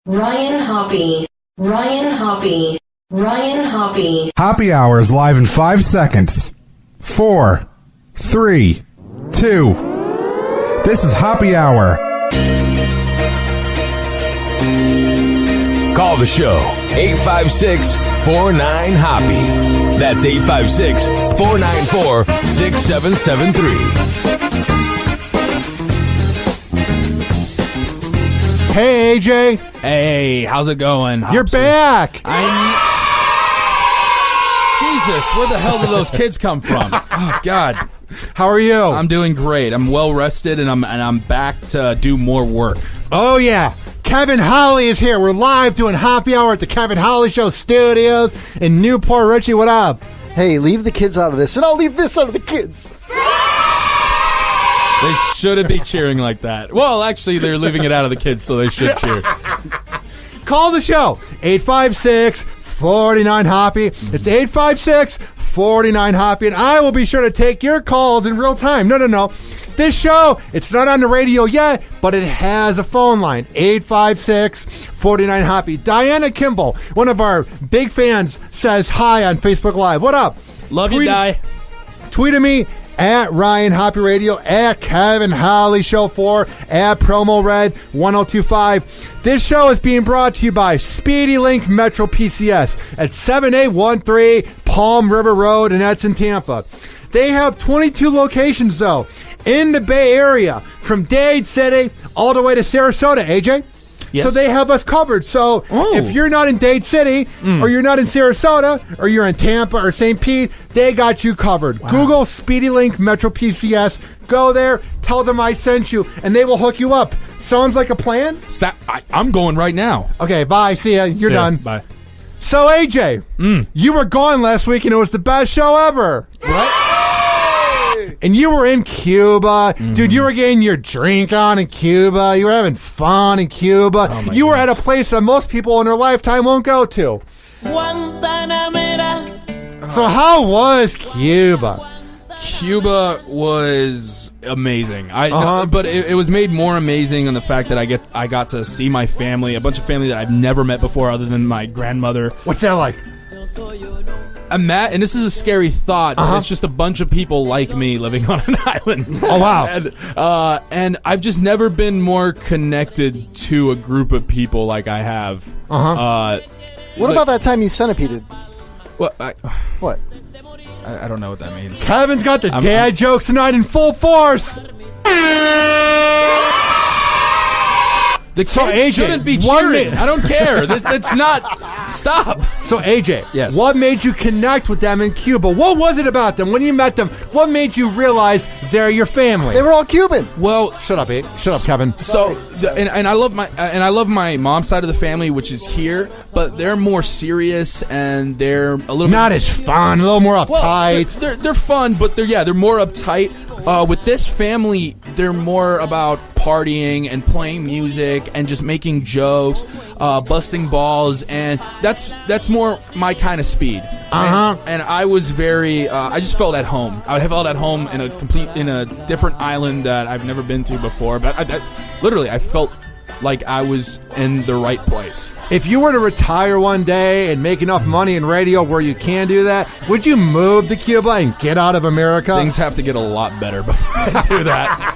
Ryan Hoppy. Ryan Hoppy. Ryan Hoppy. Happy Hour is live in 5 seconds. 4, 3, 2. This is Happy Hour. Call the show, 856-49-HOPPY. That's 856-494-6773. Hey, AJ. Hey, how's it going? You're back. Jesus, where the hell did those kids come from? Oh, God. How are you? I'm doing great. I'm well rested, and I'm back to do more work. Oh, yeah. Kevin Holly is here. We're live doing Happy Hour at the Kevin Holly Show Studios in Newport. Richie, what up? Hey, leave the kids out of this, and I'll leave this out of the kids. They shouldn't be cheering like that. Well, actually, they're leaving it out of the kids, so they should cheer. Call the show, 856-49-HOPPY. It's 856-49-HOPPY, and I will be sure to take your calls in real time. No. This show, it's not on the radio yet, but it has a phone line, 856-49-HOPPY. Diana Kimball, one of our big fans, says hi on Facebook Live. What up? Love you, Di. Tweet at me at Ryan Hoppy Radio, at Kevin Holly Show 4, at Promo Red 1025. This show is being brought to you by Speedy Link Metro PCS at 7813 Palm River Road, and that's in Tampa. They have 22 locations, though, in the Bay Area, from Dade City all the way to Sarasota, AJ. Yes. So they have us covered. So if you're not in Dade City, or you're not in Sarasota, or you're in Tampa or St. Pete, they got you covered. Wow. Google Speedy Link Metro PCS. Go there, tell them I sent you, and they will hook you up. Sounds like a plan? I'm going right now. Okay, bye. See ya. You're done. Bye. So, AJ, you were gone last week, and it was the best show ever. Right? And you were in Cuba. Dude, you were getting your drink on in Cuba. You were having fun in Cuba. You were at a place that most people in their lifetime won't go to. So how was Cuba? Cuba was amazing. But it was made more amazing on the fact that I got to see my family, a bunch of family that I've never met before other than my grandmother. What's that like? I'm Matt, and this is a scary thought, but it's just a bunch of people like me living on an island. Oh, wow. And I've just never been more connected to a group of people like I have. What about that time you centipeded? What? What? I don't know what that means. Kevin's got the dad jokes tonight in full force. The kids shouldn't be cheering. I don't care. That's not... Stop. So, AJ, yes. What made you connect with them in Cuba? What was it about them? When you met them, what made you realize they're your family? They were all Cuban. Well... Shut up, Kevin. So, and I love my mom's side of the family, which is here, but they're more serious, and they're a little... Not as fun, a little more uptight. Well, they're fun, but they're more uptight. With this family, they're more about partying and playing music and just making jokes, busting balls, and that's more my kind of speed. And I was very, I just felt at home. I felt at home in a different island that I've never been to before. But I felt like I was in the right place. If you were to retire one day and make enough money in radio where you can do that, would you move to Cuba and get out of America? Things have to get a lot better before I do that.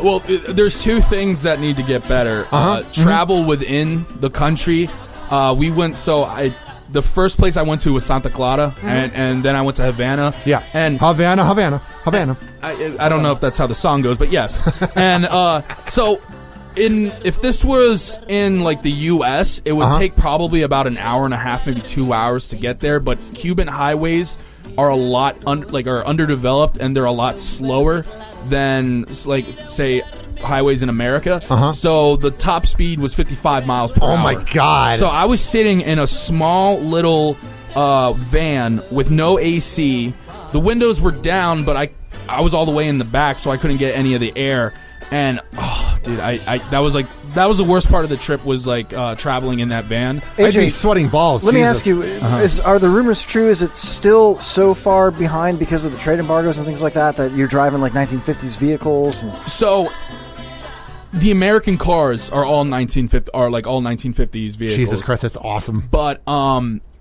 Well, there's two things that need to get better. Travel within the country. The first place I went to was Santa Clara, and then I went to Havana. Yeah, and Havana. I don't know if that's how the song goes, but yes. And so... If this was in like the U.S., it would take probably about an hour and a half, maybe 2 hours to get there. But Cuban highways are a lot are underdeveloped, and they're a lot slower than say highways in America. So the top speed was 55 miles per hour. Oh my God! So I was sitting in a small little van with no AC. The windows were down, but I was all the way in the back, so I couldn't get any of the air. And dude, that was the worst part of the trip was traveling in that van. AJ, I'd be sweating balls. Let me ask you: are the rumors true? Is it still so far behind because of the trade embargoes and things like that that you're driving like 1950s vehicles? So the American cars are all 1950s vehicles. Jesus Christ, that's awesome. But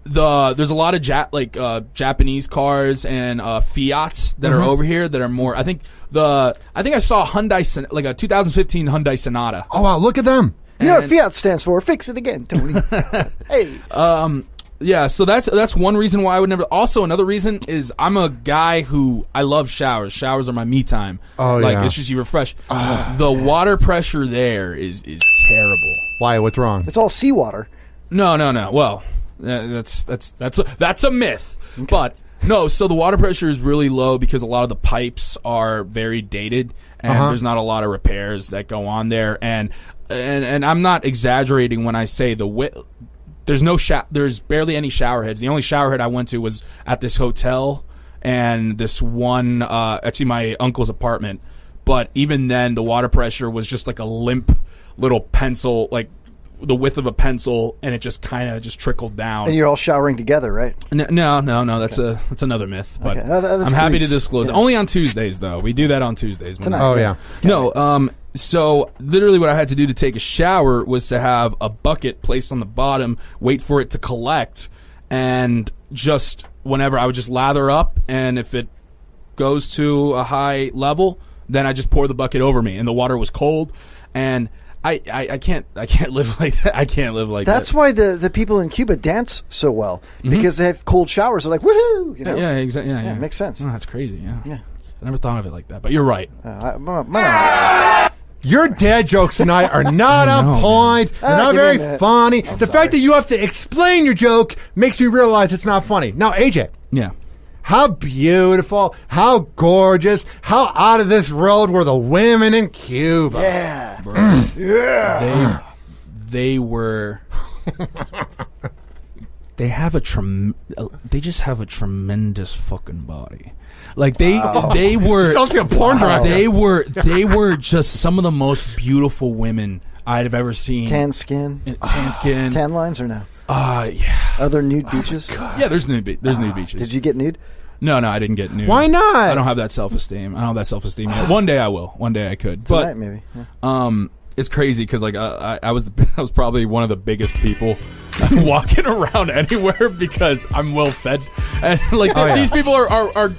there's a lot of Japanese cars and Fiats that are over here that are more. I think I saw a Hyundai, like a 2015 Hyundai Sonata. Oh wow, look at them. You know what Fiat stands for? Fix it again, Tony. Hey. Yeah, so that's one reason why I would never. Also, another reason is I'm a guy who I love showers. Showers are my me time. Oh yeah, it's just you refresh. The water pressure there is terrible. Why? What's wrong? It's all seawater. No. Well, that's a myth. Okay. But no, so the water pressure is really low because a lot of the pipes are very dated, and there's not a lot of repairs that go on there. And I'm not exaggerating when I say there's barely any shower heads. The only shower head I went to was at this hotel and this one, actually my uncle's apartment. But even then, the water pressure was just like a limp little pencil, like the width of a pencil, and it just kind of just trickled down. And you're all showering together, right? No. That's another myth. But I'm happy to disclose. Yeah. Only on Tuesdays, though. We do that on Tuesdays. Tonight. Oh yeah. No. So literally, what I had to do to take a shower was to have a bucket placed on the bottom, wait for it to collect, and just whenever I would just lather up, and if it goes to a high level, then I just pour the bucket over me, and the water was cold, and I can't live like that. I can't live like that. That's why the people in Cuba dance so well, because they have cold showers. They're like, woohoo! You know? Yeah, exactly. Yeah, makes sense. Oh, that's crazy. Yeah. I never thought of it like that, but you're right. Your dad jokes tonight are not on point. They're not very funny. The fact that you have to explain your joke makes me realize it's not funny. Now, AJ. Yeah. How beautiful, how gorgeous, how out of this world were the women in Cuba. Yeah. Bro. Yeah. They were... They just have a tremendous fucking body. Like they were. Sounds like a porn director. They were just some of the most beautiful women I'd have ever seen. Tan skin. Tan lines or no? Yeah. Are there nude beaches? Yeah, there's nude beaches. Did you get nude? No, I didn't get nude. Why not? I don't have that self-esteem. Yet. One day I will. One day I could. Tonight, maybe. Yeah. It's crazy because like I was probably one of the biggest people walking around anywhere because I'm well fed, and like these people are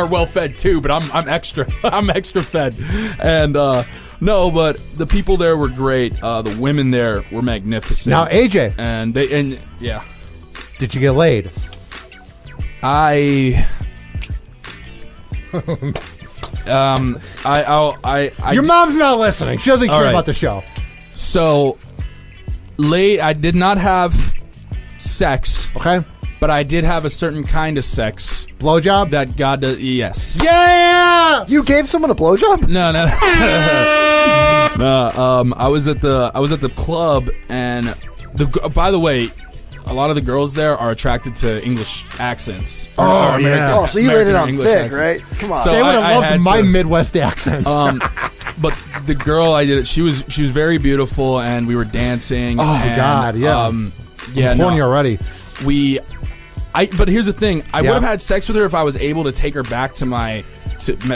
well fed too. But I'm extra fed, and no, but the people there were great. The women there were magnificent. Now AJ, and yeah, did you get laid? Your mom's not listening. She doesn't care about the show. So, I did not have sex. Okay. But I did have a certain kind of sex. Blowjob? That God does. Yes. Yeah. You gave someone a blowjob? No. No. I was at the club, and by the way, a lot of the girls there are attracted to English accents. Oh, yeah. Oh, so you laid it on thick, right? Come on. So they would have loved my Midwest accent. But the girl I did it, she was very beautiful, and we were dancing. Oh, God, yeah. Yeah, I'm horny already. But here's the thing. I would have had sex with her if I was able to take her back to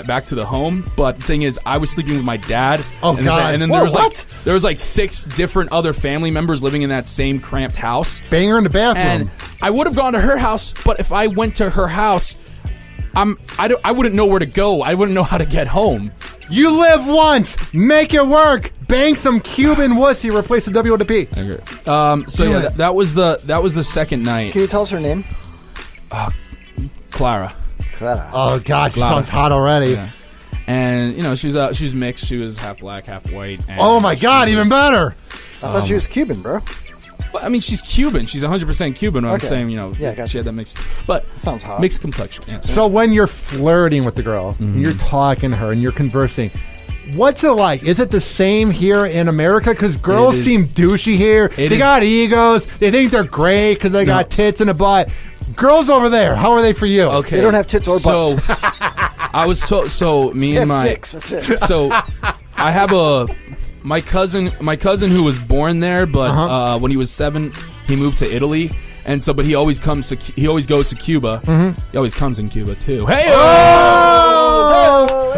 back to the home. But the thing is, I was sleeping with my dad. Oh, God. And then there was like 6 different other family members living in that same cramped house. Bang her in the bathroom. And I would have gone to her house, but if I went to her house, I wouldn't know where to go. I wouldn't know how to get home. You live once. Make it work. Bang some Cuban wussy. Replace the W with a P. Okay. So yeah, that was the second night. Can you tell us her name? Clara. Oh God, she sounds hot already. Yeah. And you know, she was mixed. She was half black, half white. And oh my God, even better. I thought she was Cuban, bro. Well, I mean, she's Cuban. She's 100% Cuban. I'm saying, you know, she had that mixed, but sounds hot. Mixed complexion. Yeah. So when you're flirting with the girl, and you're talking to her, and you're conversing, what's it like? Is it the same here in America? Because girls seem douchey here. They got egos. They think they're great because they got tits and a butt. Girls over there, how are they for you? Okay, they don't have tits or butts. So I was told. So me and my dicks, that's it. So I have my cousin who was born there, but when he was 7, he moved to Italy, and so but he always goes to Cuba. He always comes in Cuba too. Hey!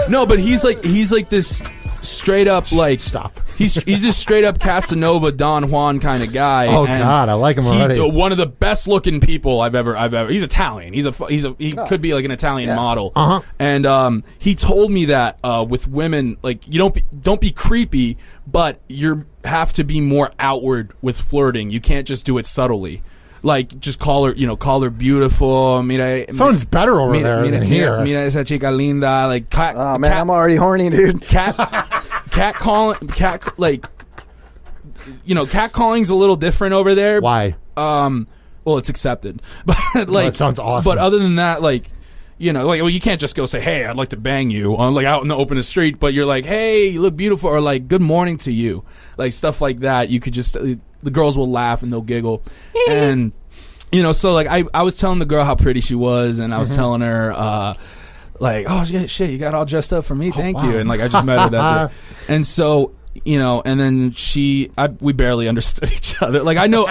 No, but he's like this straight up like Stop. He's this straight up Casanova Don Juan kind of guy. Oh and God, I like him already. One of the best looking people I've ever. He's Italian. He could be like an Italian model. And he told me that with women, like you don't be creepy, but you have to be more outward with flirting. You can't just do it subtly. Like, just call her beautiful. Sounds better over there than here. Mira esa chica linda. Like, Oh man, I'm already horny, dude. Cat calling's a little different over there. Why? Well, it's accepted, but like that sounds awesome. But other than that, like, well, you can't just go say, "Hey, I'd like to bang you," on like out in the open street. But you're like, "Hey, you look beautiful," or like, "Good morning to you," like stuff like that. You could just the girls will laugh and they'll giggle, and so like I was telling the girl how pretty she was, and I was telling her. Like, oh shit, you got all dressed up for me, thank you. And like I just met her that day. And so, and then we barely understood each other. Like I know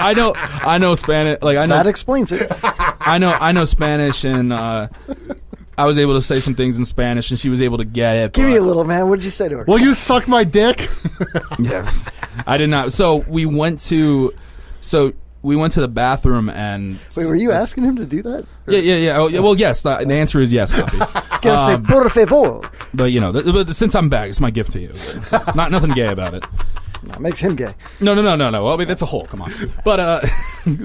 Spanish, like I know that explains it. I know Spanish, and I was able to say some things in Spanish, and she was able to get it. Give me a little, man. What did you say to her? Will you suck my dick? Yeah, I did not. So we went to the bathroom and... Wait, were you asking him to do that? Yeah. Oh, yeah. Well, yes. The answer is yes, Poppy. Say, por favor. But since I'm back, it's my gift to you. Nothing gay about it. That makes him gay. No. Well, I mean, that's a hole. Come on. But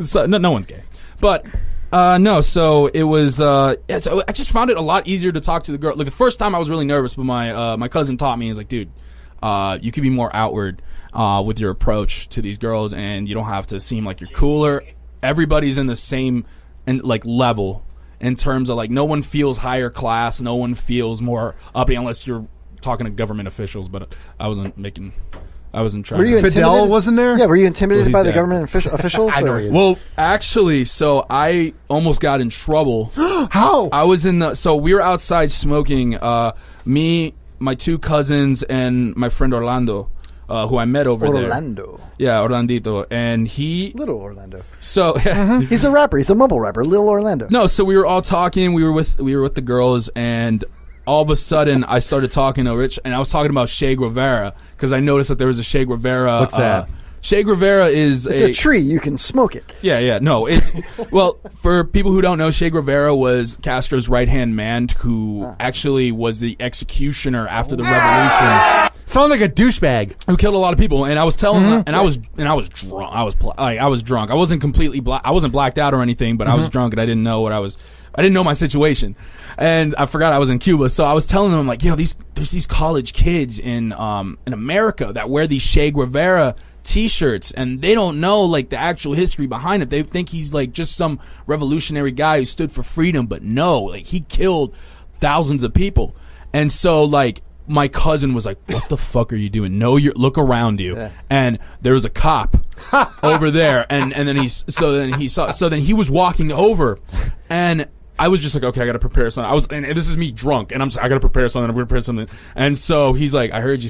so, no one's gay. But no. So it was. So I just found it a lot easier to talk to the girl. Like the first time, I was really nervous, but my cousin taught me. He's like, dude, you could be more outward with your approach to these girls, and you don't have to seem like you're cooler. Everybody's in the same level in terms of like no one feels higher class, no one feels more uppity unless you're talking to government officials. But I wasn't trying. Were you Fidel wasn't there? Yeah, were you intimidated by the dead. government officials? I know he is. Well, actually, so I almost got in trouble. How? I was so we were outside smoking. Me, my two cousins, and my friend Orlando. Who I met over there. Orlando. Yeah, Orlandito. And Little Orlando. So He's a rapper. He's a mumble rapper. Little Orlando. No, so we were all talking. We were with the girls, and all of a sudden I started talking to Rich, and I was talking about Che Guevara because I noticed that there was a Che Guevara. What's that? Che Guevara is it's a tree. You can smoke it. Yeah. No, well, for people who don't know, Che Guevara was Castro's right-hand man who actually was the executioner after the revolution. Sounds like a douchebag Who killed a lot of people, and I was telling them, and I was drunk. I was drunk. I wasn't completely I wasn't blacked out or anything, but I was drunk, and I didn't know I didn't know my situation, and I forgot I was in Cuba. So I was telling them, like, there's these college kids in America that wear these Che Guevara T-shirts, and they don't know like the actual history behind it. They think he's like just some revolutionary guy who stood for freedom, but no, like he killed thousands of people. And so like my cousin was like, "What the fuck are you doing? No, look around you." Yeah. And there was a cop over there, and then he was walking over, and I was just like, okay, I got to prepare something. And this is me drunk, and I got to prepare something. I'm going to prepare something. And so he's like, I heard you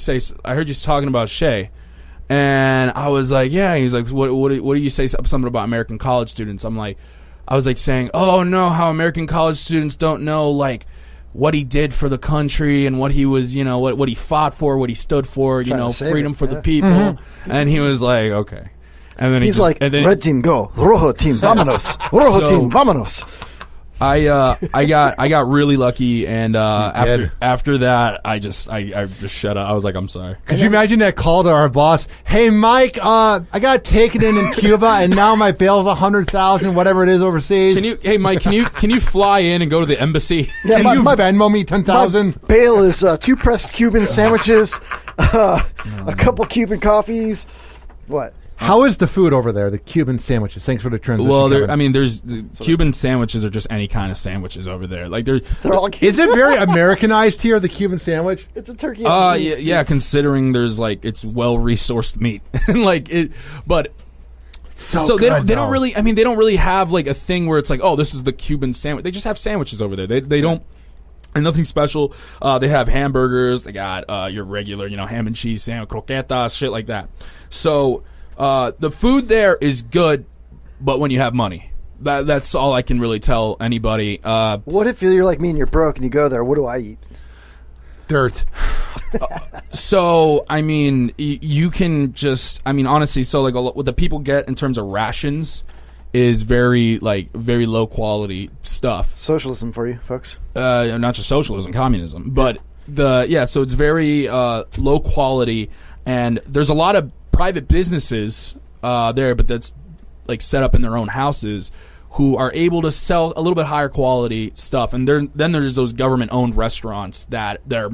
talking about Che. And I was like, yeah. He's like, what do you say something about American college students? I was like saying, oh no, how American college students don't know like what he did for the country and what he was, what he fought for, what he stood for, freedom for the people. Mm-hmm. And he was like, okay. And then he's like, red team go, rojo team, vámonos, rojo team, vámonos. I got really lucky, and after that, I just shut up. I was like, I'm sorry. Could you imagine that call to our boss? Hey, Mike, I got taken in Cuba, and now my bail's $100,000, whatever it is overseas. Hey, Mike, can you fly in and go to the embassy? Yeah, can you Venmo me $10,000? My bail is 2 pressed Cuban sandwiches, a couple Cuban coffees. What? How is the food over there, the Cuban sandwiches? Thanks for the transition. Well, Cuban sandwiches are just any kind of sandwiches over there. Like they're all. Is it very Americanized here, the Cuban sandwich? It's a turkey. Yeah. Considering there's like it's well resourced meat, and like it, but so they don't really. I mean, they don't really have like a thing where it's like, oh, this is the Cuban sandwich. They just have sandwiches over there. They don't. And nothing special. They have hamburgers. They got your regular, ham and cheese sandwich, croquetas, shit like that. So. The food there is good, but when you have money, that's all I can really tell anybody. What if you're like me and you're broke and you go there? What do I eat? Dirt. So, I mean, you can just, I mean, honestly, so like what the people get in terms of rations is very low quality stuff. Socialism for you, folks. Not just socialism, communism, but so it's very low quality, and there's a lot of private businesses there, but that's like set up in their own houses, who are able to sell a little bit higher quality stuff. And then there's those government-owned restaurants that are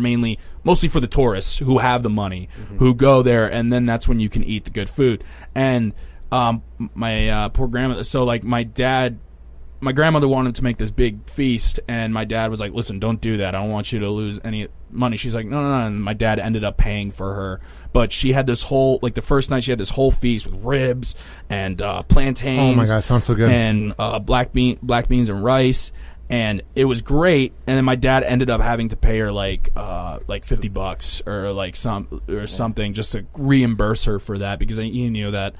mostly for the tourists who have the money, who go there, and then that's when you can eat the good food. And my poor grandmother, so like my grandmother wanted to make this big feast, and my dad was like, listen, don't do that. I don't want you to lose any money. She's like, no. And my dad ended up paying for her. But she had this whole, like the first night, she had this whole feast with ribs and plantains. Oh my God, sounds so good. And black beans and rice. And it was great. And then my dad ended up having to pay her like $50 or like something just to reimburse her for that, because he knew that,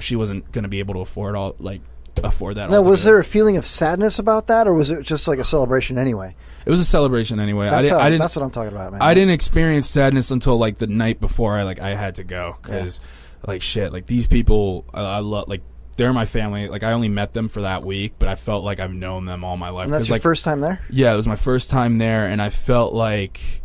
she wasn't going to be able to afford that. Now, was there a feeling of sadness about that, or was it just like a celebration anyway? It was a celebation anyway. That's what I'm talking about, man. I didn't experience sadness until like the night before I had to go, because like shit, like these people I love, like they're my family. Like I only met them for that week, but I felt like I've known them all my life. And that's your first time there? Yeah, it was my first time there, and I felt like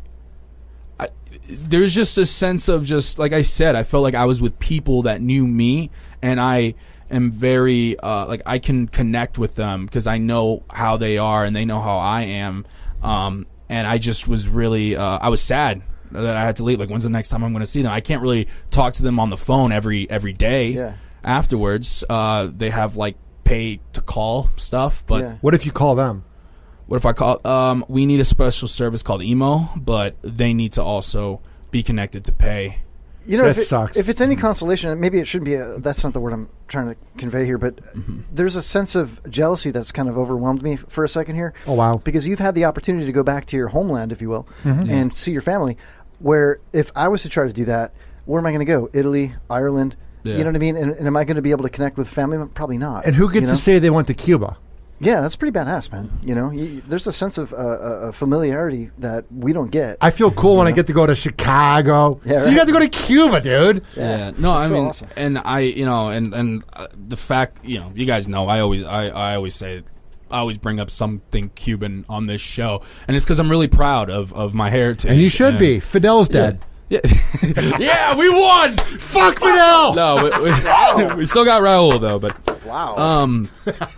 there's just a sense of, just like I said, I felt like I was with people that knew me, and I am very like I can connect with them because I know how they are and they know how I am. And I just was really I was sad that I had to leave. Like, when's the next time I'm going to see them? I can't really talk to them on the phone every day afterwards. They have like pay to call stuff, but what if you call them? What if I call? We need a special service called emo, but they need to also be connected to pay. That sucks. If it's any consolation, maybe it shouldn't be that's not the word I'm trying to convey here, but there's a sense of jealousy that's kind of overwhelmed me for a second here. Oh, wow. Because you've had the opportunity to go back to your homeland, if you will, and see your family, where if I was to try to do that, where am I going to go? Italy, Ireland, you know what I mean? And am I going to be able to connect with family? Probably not. And who gets to say they went to Cuba? Yeah, that's pretty badass, man. There's a sense of familiarity that we don't get. I feel cool when I get to go to Chicago. Yeah, so you got to go to Cuba, dude. Yeah. No, I mean, awesome. and I, and the fact, you guys know, I always say, I always bring up something Cuban on this show, and it's because I'm really proud of my heritage. And you should be. Fidel's dead. Yeah, yeah, we won. Fuck Fidel. No, we still got Raul though, but. Wow.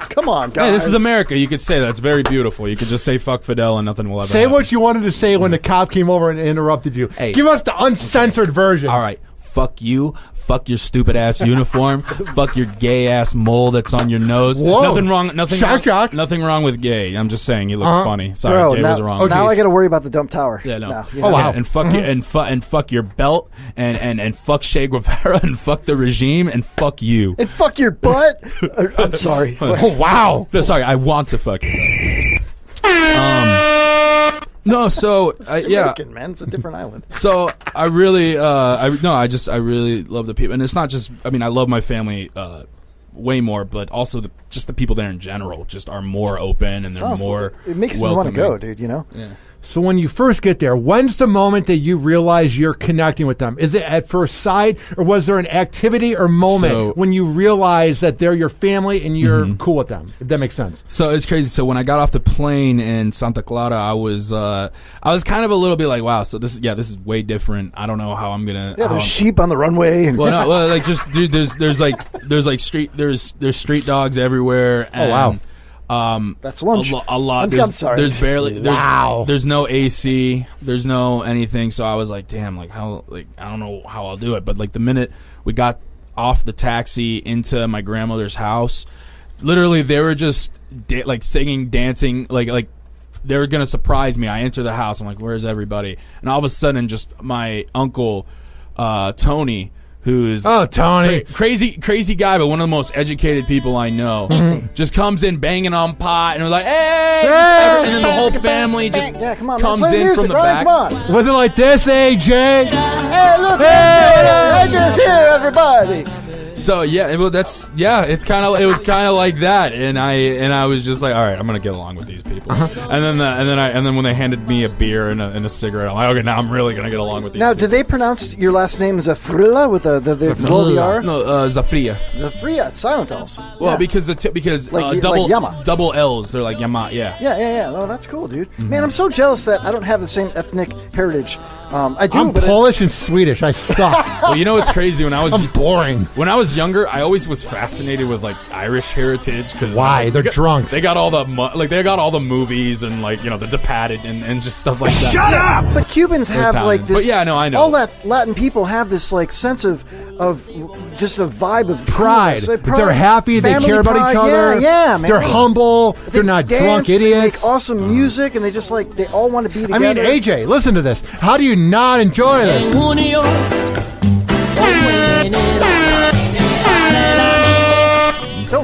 Come on, guys. Hey, this is America. You could say that. It's very beautiful. You could just say fuck Fidel and nothing will ever say happen. what you wanted to say when the cop came over and interrupted you. Hey. Give us the uncensored version. All right. Fuck you. Fuck your stupid ass uniform. Fuck your gay ass mole that's on your nose. Whoa. Nothing wrong. Shock. Nothing wrong with gay. I'm just saying you look funny. Sorry, Bro, gay was wrong. okay. Now I got to worry about the dump tower. Yeah, no. Oh, wow. And fuck you, and fuck your belt, and fuck Che Guevara, and fuck the regime, and fuck you. And fuck your butt. I'm sorry. Oh, wow. No, sorry. I want to fuck you. No, so Jamaican, man. It's a different island. So I really, I really love the people, and it's not just. I mean, I love my family way more, but also just the people there in general just are more open and they're more. It makes me welcoming. want to go, dude. Yeah. So when you first get there, when's the moment that you realize you're connecting with them? Is it at first sight, or was there an activity or moment when you realize that they're your family and you're cool with them? If that makes sense. So it's crazy. So when I got off the plane in Santa Clara, I was kind of a little bit like, wow. So this is way different. I don't know how I'm gonna. Yeah, there's sheep on the runway. And Like just dude, there's street dogs everywhere. And, oh wow. That's lunch. A lot. I'm sorry. There's barely. Wow. There's no AC. There's no anything. So I was like, damn. Like how? Like I don't know how I'll do it. But like the minute we got off the taxi into my grandmother's house, literally they were just like singing, dancing, like they were gonna surprise me. I enter the house. I'm like, where's everybody? And all of a sudden, just my uncle, Tony. Who's Tony, crazy guy, but one of the most educated people I know, just comes in banging on pot, and we're like, hey! And then the whole family just comes in from the back. Was it like this, AJ? Hey, look, I just here, everybody. So yeah, well, it's kind of like that, and I was just like, all right, I'm gonna get along with these people, and then when they handed me a beer and a cigarette, I'm like, okay, now I'm really gonna get along with these. Now, people. do they pronounce your last name Zafrilla with the roll the R? No, Zafria. Zafria, silent L's. Well, Yeah. because Like Yama. double L's, they're like Yama, yeah. Yeah. Oh, that's cool, dude. Man, I'm so jealous that I don't have the same ethnic heritage. I do, I'm but Polish and Swedish. I suck. Well, you know what's crazy? When I was I'm boring. When I was younger, I always was fascinated with like Irish heritage because Why? They're drunks. They got all the they got all the movies and like the Departed and just stuff like that. Shut up! But Cubans have Italian. like this. But yeah, no, I know. All Latin people have this like sense of just a vibe of Pride. coolness. They're happy. They family care about pride. each other. Yeah, man. They're humble. They're not dance, drunk They idiots. make awesome music, and they just like they all want to be I together. mean, AJ, listen to this. How do you not enjoy this? Don't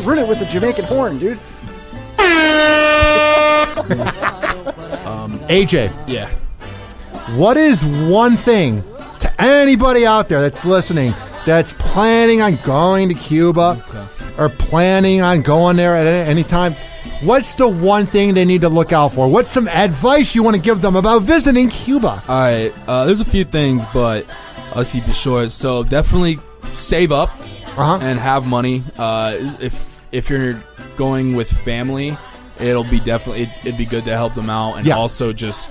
ruin it with the Jamaican horn, dude. AJ, Yeah. what is one thing to anybody out there that's listening that's planning on going to Cuba or planning on going there at any time? What's the one thing they need to look out for? What's some advice you want to give them about visiting Cuba? All right. There's a few things, but I'll keep it short. So definitely save up and have money. If you're going with family, it'd be good to help them out, and also just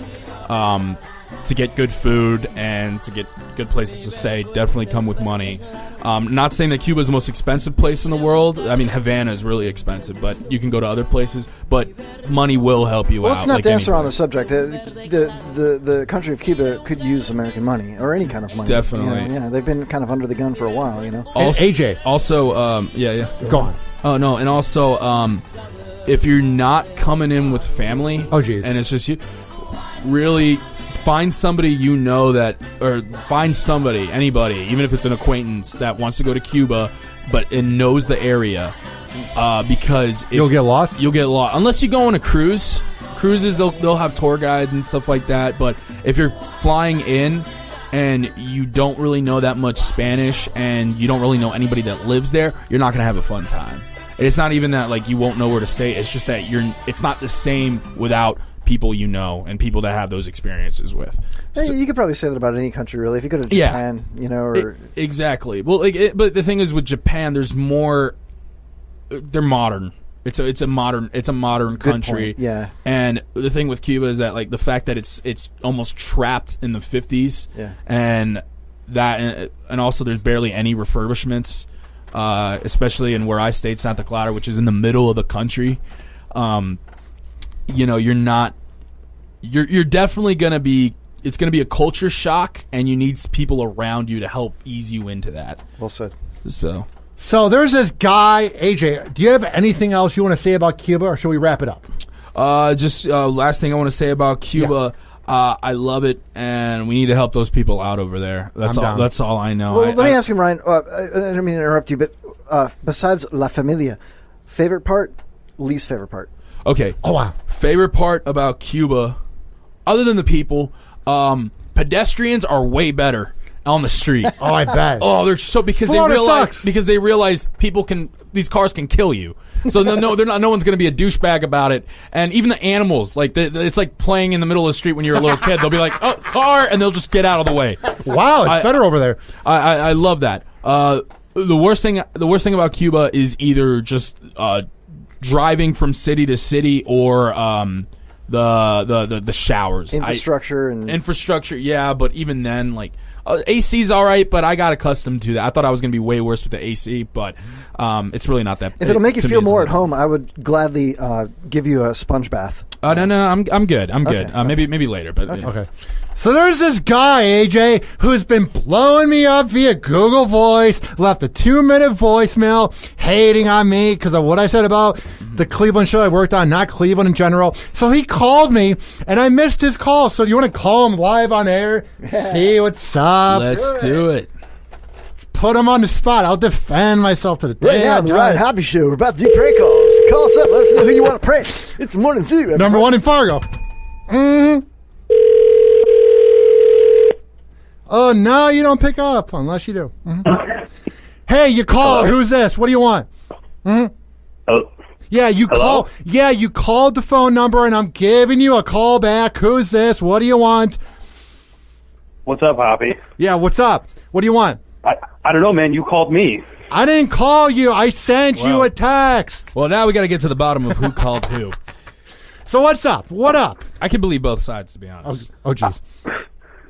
to get good food and to get good places to stay. Definitely come with money. Not saying that Cuba is the most expensive place in the world. I mean, Havana is really expensive, but you can go to other places. But money will help you out. Let's not like dance anywhere. around the subject. The country of Cuba could use American money or any kind of money. Definitely. Yeah, they've been kind of under the gun for a while. Also, AJ. Also, Go on. Oh no, and also, if you're not coming in with family, and it's just you, really find somebody anybody, even if it's an acquaintance that wants to go to Cuba, and knows the area, because You'll get lost. You'll get lost unless you go on a cruise. Cruises, they'll have tour guides and stuff like that. But if you're flying in and you don't really know that much Spanish and you don't really know anybody that lives there, you're not gonna have a fun time. It's not even that like you won't know where to stay. It's just that it's not the same without people you know and people that have those experiences with. Hey, you could probably say that about any country, really. If you go to Japan, exactly. Well, but the thing is with Japan, there's more. They're modern. It's a modern country. Point. Yeah. And the thing with Cuba is that like the fact that it's almost trapped in the 50s. Yeah. And also there's barely any refurbishments. Especially in where I stayed, Santa Clara, which is in the middle of the country. You're definitely going to be, it's going to be a culture shock, and you need people around you to help ease you into that. Well said. So there's this guy, AJ. Do you have anything else you want to say about Cuba, or should we wrap it up? Last thing I want to say about Cuba. Yeah. I love it, and we need to help those people out over there. That's all. That's all I know. Well, let me ask you, Ryan. I don't mean to interrupt you, but besides La Familia, favorite part, least favorite part. Okay. Oh wow. Favorite part about Cuba, other than the people, pedestrians are way better on the street. Oh, I bet. Oh, they're so because they realize these cars can kill you. So they're not. No one's going to be a douchebag about it. And even the animals, like it's like playing in the middle of the street when you're a little kid. They'll be like, "Oh, car," and they'll just get out of the way. Wow, it's better over there. I love that. The worst thing about Cuba is either just driving from city to city or the showers, infrastructure. Yeah, but even then, like. AC's all right, but I got accustomed to that. I thought I was going to be way worse with the AC, but it's really not that. If it'll make you feel more at home, I would gladly give you a sponge bath. No, I'm good. I'm good. Okay. Maybe later, but Okay. So there's this guy, AJ, who's been blowing me up via Google Voice, left a 2-minute voicemail hating on me because of what I said about the Cleveland show I worked on, not Cleveland in general. So he called me, and I missed his call. So do you want to call him live on air? See what's up? Let's do it. Put him on the spot. I'll defend myself to the day. Right now on the Ryan Hobby Show, we're about to do prank calls. Call us up. Let us know who you want to prank. It's the Morning Zoo. Everybody. Number 1 in Fargo. Oh, no, you don't pick up unless you do. Hey, you called. Hello? Who's this? What do you want? Oh, Yeah, you Hello? call. Yeah, you called the phone number, and I'm giving you a call back. Who's this? What do you want? what's up, Hoppy? Yeah, what's up? What do you want? I don't know, man. You called me. I didn't call you. I sent you Wow. a text. Well, now we got to get to the bottom of who called who. So what's up? What up? I can believe both sides, to be honest. Oh, jeez.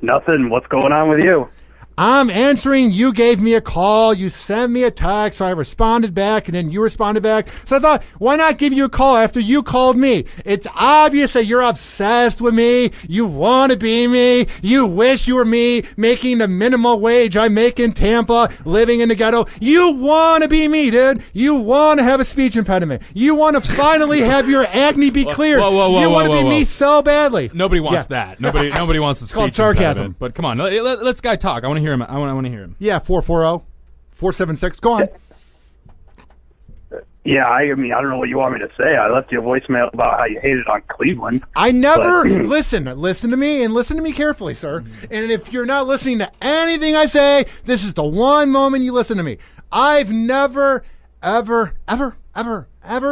Nothing. What's going on with you? I'm answering. You gave me a call. You sent me a text. So I responded back, and then you responded back. So I thought, why not give you a call after you called me? It's obvious that you're obsessed with me. You want to be me. You wish you were me, making the minimum wage I make in Tampa, living in the ghetto. You want to be me, dude. You want to have a speech impediment. You want to finally have your acne be cleared. whoa, you want to be whoa. me so badly. Nobody wants Yeah. that. Nobody wants the called speech sarcasm. impediment. But come on, let's guy talk. I want to hear him. I want to hear him. Yeah, 440-476. Go on. Yeah, I mean, I don't know what you want me to say. I left you a voicemail about how you hated on Cleveland. I never But- listen to me and listen to me carefully, sir. And if you're not listening to anything I say, this is the one moment you listen to me. I've never, ever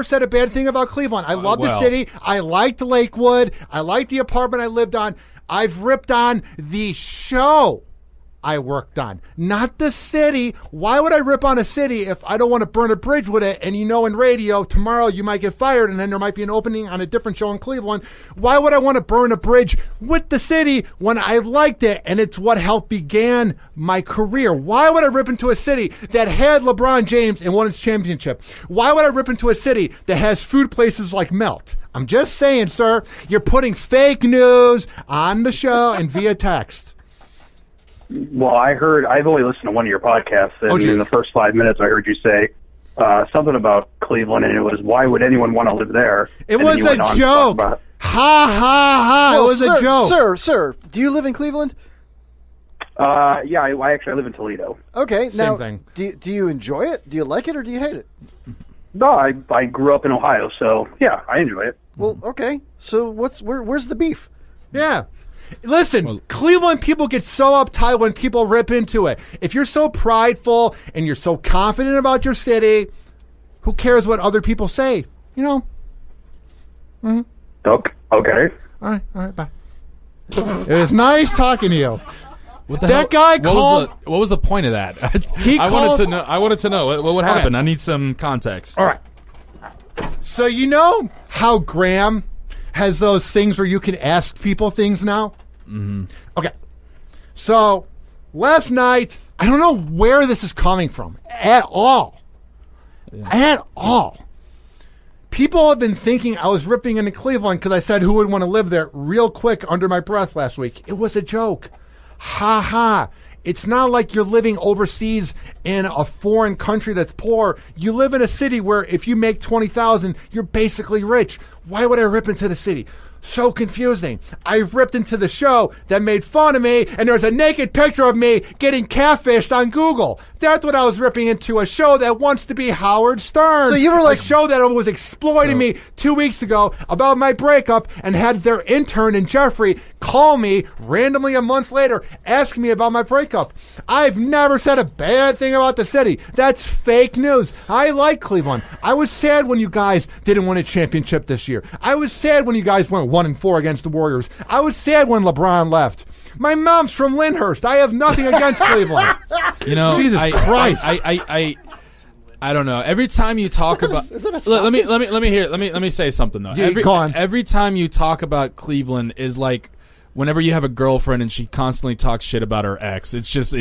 said a bad thing about Cleveland. I love the well. city. I liked Lakewood. I liked the apartment I lived on. I've ripped on the show I worked on, not the city. Why would I rip on a city if I don't want to burn a bridge with it? And in radio, tomorrow you might get fired and then there might be an opening on a different show in Cleveland. Why would I want to burn a bridge with the city when I liked it and it's what helped began my career? Why would I rip into a city that had LeBron James and won its championship? Why would I rip into a city that has food places like Melt? I'm just saying, sir, you're putting fake news on the show and via text. Well, I've only listened to one of your podcasts, and geez. in the first 5 minutes, I heard you say something about Cleveland, and it was, why would anyone want to live there? It And then was you a went on to talk joke. about- Ha ha ha! Well, it was sir, a joke. Sir, do you live in Cleveland? Yeah, I actually live in Toledo. Okay, Same now, thing. Do you enjoy it? Do you like it, or do you hate it? No, I grew up in Ohio, so yeah, I enjoy it. Well, okay. So where's the beef? Yeah. Listen, Cleveland people get so uptight when people rip into it. If you're so prideful and you're so confident about your city, who cares what other people say? Okay. All right, bye. It was nice talking to you. What the That hell? guy what called- what was the point of that? He I called- wanted to know what would happen. I need some context. All right. So you know how Graham has those things where you can ask people things now? Mm-hmm. Okay. So last night, I don't know where this is coming from at all. At all. People have been thinking I was ripping into Cleveland because I said who would want to live there real quick under my breath last week. It was a joke. Ha ha. It's not like you're living overseas in a foreign country that's poor. You live in a city where if you make $20,000, you're basically rich. Why would I rip into the city? So confusing. I ripped into the show that made fun of me, and there's a naked picture of me getting catfished on Google. That's what I was ripping into, a show that wants to be Howard Stern. So you were like- a show that was exploiting me 2 weeks ago about my breakup and had their intern and Jeffrey call me randomly a month later asking me about my breakup. I've never said a bad thing about the city. That's fake news. I like Cleveland. I was sad when you guys didn't win a championship this year. I was sad when you guys went 1-4 against the Warriors. I was sad when LeBron left. My mom's from Lyndhurst. I have nothing against Cleveland. Jesus Christ. I don't know. Every time you talk about, let me say something though. Yeah, go on. Every time you talk about Cleveland is like whenever you have a girlfriend and she constantly talks shit about her ex. It's just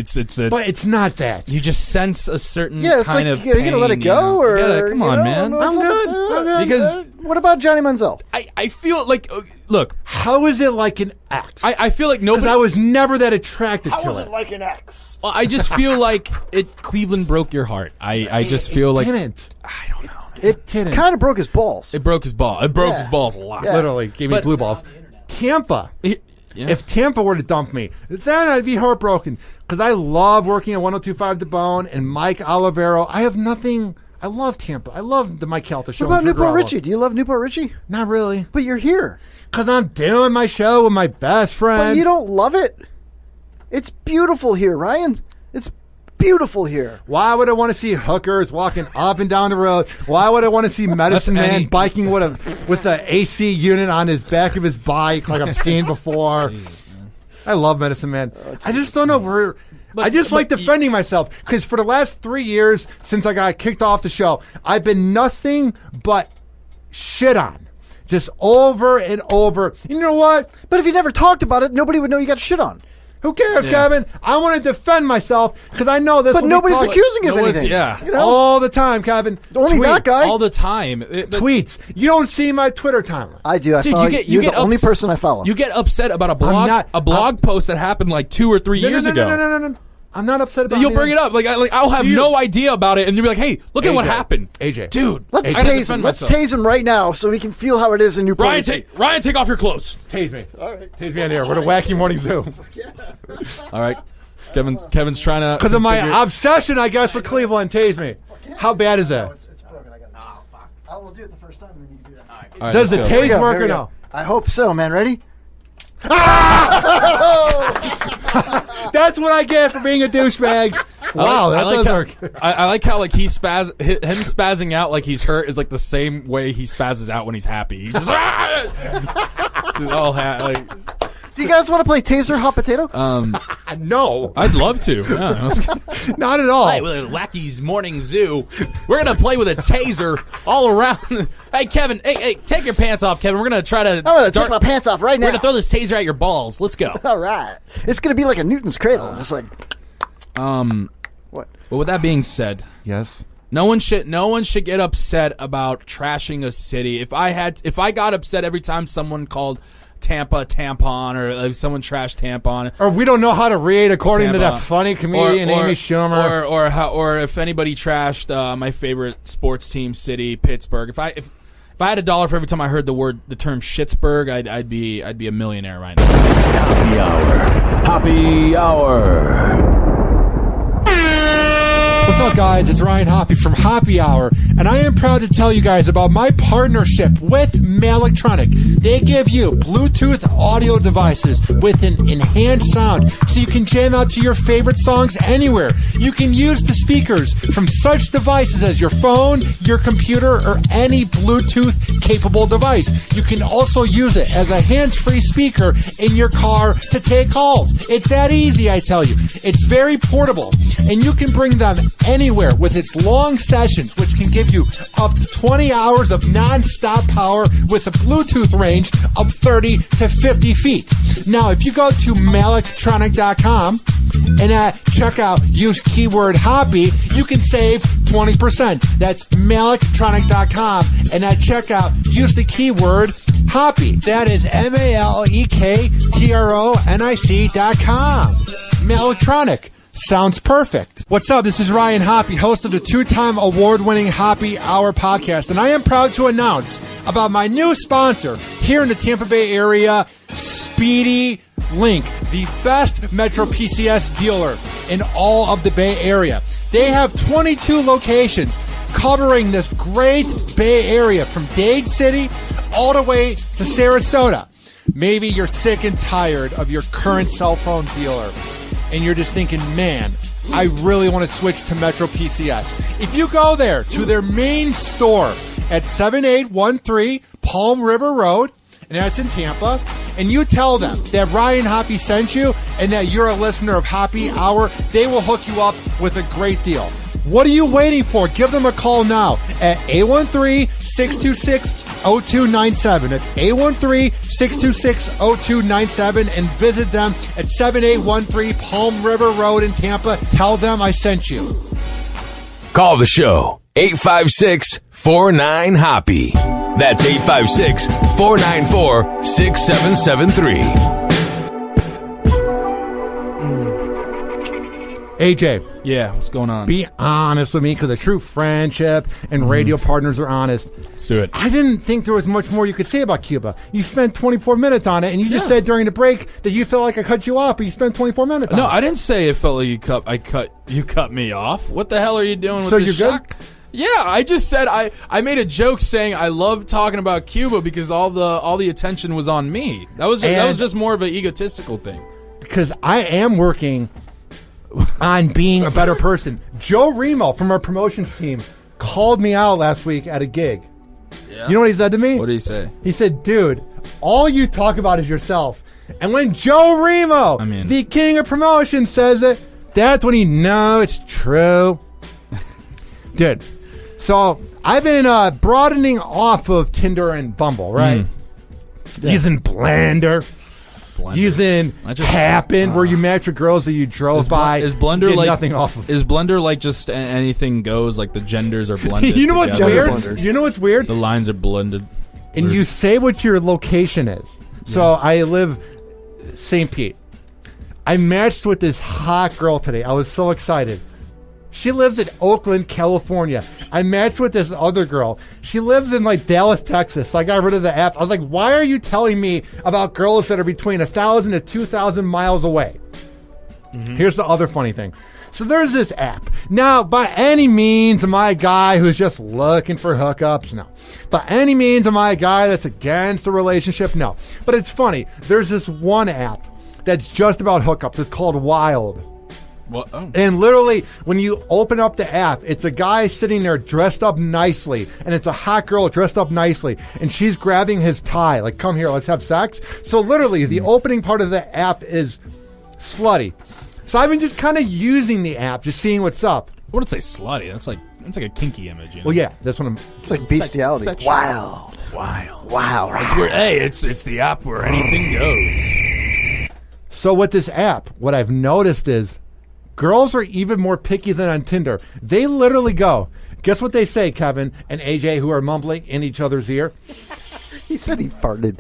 But it's not that. you just sense a certain Yeah, it's kind like of you're gonna let it pain, go, you or gotta- come on, man. I'm good. Because What about Johnny Manziel? I feel like look, How is it like an ex? I feel like Because nobody. I was never that attracted to it. like an ex? Well, I just feel like Cleveland broke your heart. I just feel like didn't. I don't know. It didn't. kind of broke his balls. It broke his ball. It broke Yeah. his balls a lot. Yeah. Literally gave me But- blue balls. Tampa. Yeah. If Tampa were to dump me, then I'd be heartbroken because I love working at 102.5 The Bone and Mike Olivero. I have nothing. I love Tampa. I love the Mike Calta show. What about and Drew Newport Garabo. Richie? Do you love Newport Richie? Not really, But you're here. because I'm doing my show with my best friend. But you don't love it. It's beautiful here, Ryan. beautiful here. Why would I want to see hookers walking up and down the road? Why would I want to see Medicine Man biking with the AC unit on his back of his bike like I've seen before? I love Medicine Man. I just don't know where... I just like defending myself because for the last 3 years since I got kicked off the show, I've been nothing but shit on. Just over and over. You know what? But if you never talked about it, nobody would know you got shit on. Who cares, Kevin? I want to defend myself because I know this. But nobody's accusing you of anything. Yeah, you know? All the time, Kevin. Only that guy. All the time. Tweets. You don't see my Twitter timeline. I do. You're the only person I follow. You get upset about a blog post that happened like 2 or 3 years ago. No. I'm not upset about it. You'll bring it up. I'll have no idea about it, and you'll be like, hey, look at what happened. AJ. Dude. Let's tase him. Let's tase him right now so we can feel how it is in Newport. Ryan, take off your clothes. Tase me. All right. Tase me on here. We're the Wacky Morning Zoo. All right. Kevin's trying to... Because of my obsession, I guess, for Cleveland. Tase me. How bad is that? It's broken. I got it. Oh, fuck. I will do it the first time, and then you can do that. All right, does the tase work or no? I hope so, man. Ready? That's what I get for being a douchebag. Wow, that does work. I like how him spazzing out like he's hurt is like the same way he spazzes out when he's happy. He just Do you guys want to play Taser Hot Potato? No, I'd love to. Yeah, not at all. Hey, with Wacky's Morning Zoo, we're gonna play with a taser all around. Hey, Kevin. Hey, take your pants off, Kevin. We're gonna try to. I'm gonna take my pants off right now. We're gonna throw this taser at your balls. Let's go. All right. It's gonna be like a Newton's cradle. It's like. What? But with that being said, yes. No one should get upset about trashing a city. If I got upset every time someone called Tampa tampon, or if someone trashed tampon, or we don't know how to read according Tampa, to that funny comedian Amy Schumer, or if anybody trashed my favorite sports team city, Pittsburgh. If I had $1 for every time I heard the term Schittsburg, I'd be a millionaire right now. Happy hour. What's up, guys? It's Ryan Hoppy from Happy Hour, and I am proud to tell you guys about my partnership with Malectronic. They give you Bluetooth audio devices with an enhanced sound, so you can jam out to your favorite songs anywhere. You can use the speakers from such devices as your phone, your computer, or any Bluetooth-capable device. You can also use it as a hands-free speaker in your car to take calls. It's that easy, I tell you. It's very portable, and you can bring them anywhere with its long sessions, which can give you up to 20 hours of non-stop power with a Bluetooth range of 30 to 50 feet. Now, if you go to malectronic.com and at checkout use keyword Hoppy, you can save 20%. That's malectronic.com, and at checkout use the keyword Hoppy. That is malectronic.com. Malectronic. Sounds perfect. What's up? This is Ryan Hoppy, host of the 2-time award-winning Happy Hour podcast, and I am proud to announce about my new sponsor here in the Tampa Bay area, Speedy Link, the best Metro PCS dealer in all of the Bay Area. They have 22 locations covering this great Bay Area from Dade City all the way to Sarasota. Maybe you're sick and tired of your current cell phone dealer, and you're just thinking, man, I really want to switch to Metro PCS. If you go there to their main store at 7813 Palm River Road, and that's in Tampa, and you tell them that Ryan Hoppy sent you and that you're a listener of Happy Hour, they will hook you up with a great deal. What are you waiting for? Give them a call now at 813-626-0297. That's 813-626-0297, and visit them at 7813 Palm River Road in Tampa. Tell them I sent you. Call the show 856-49-HOPPY. That's 856-494-6773. AJ. Yeah, what's going on? Be honest with me, because a true friendship and radio partners are honest. Let's do it. I didn't think there was much more you could say about Cuba. You spent 24 minutes on it, and you just said during the break that you felt like I cut you off, but you spent 24 minutes on it. No, I didn't say it felt like you cut me off. What the hell are you doing with so this you're shock? good? Yeah, I just said I made a joke saying I love talking about Cuba because all the attention was on me. That was just more of an egotistical thing. Because I am working on being a better person. Joe Remo from our promotions team called me out last week at a gig. Yeah. You know what he said to me? What did he say? He said, dude, all you talk about is yourself. And when Joe Remo, the king of promotion, says it, that's when you know it's true. Dude, so I've been broadening off of Tinder and Bumble, right? Using Blender. Using Happen, where you match with girls that you drove by. Is Blender like nothing off of? Is Blender like just anything goes? Like the genders are blended. You know what's together? weird? You know what's weird? The lines are blended. And you say what your location is. So I live St. Pete. I matched with this hot girl today. I was so excited. She lives in Oakland, California. I matched with this other girl. She lives in like Dallas, Texas. So I got rid of the app. I was like, why are you telling me about girls that are between 1,000 to 2,000 miles away? Here's the other funny thing. So there's this app. Now, by any means am I a guy who's just looking for hookups? No. By any means am I a guy that's against a relationship? No. But it's funny. There's this one app that's just about hookups. It's called Wild. What? Oh. And literally, when you open up the app, it's a guy sitting there dressed up nicely, and it's a hot girl dressed up nicely, and she's grabbing his tie, like, come here, let's have sex. So literally, the opening part of the app is slutty. So I've been just kind of using the app, just seeing what's up. I wouldn't say slutty. That's like a kinky image. You know? Well, yeah, that's what I'm. It's like bestiality. Sexual. Wow. It's where it's the app where anything goes. So with this app, what I've noticed is girls are even more picky than on Tinder. They literally go, guess what they say, Kevin and AJ, who are mumbling in each other's ear? He said he farted.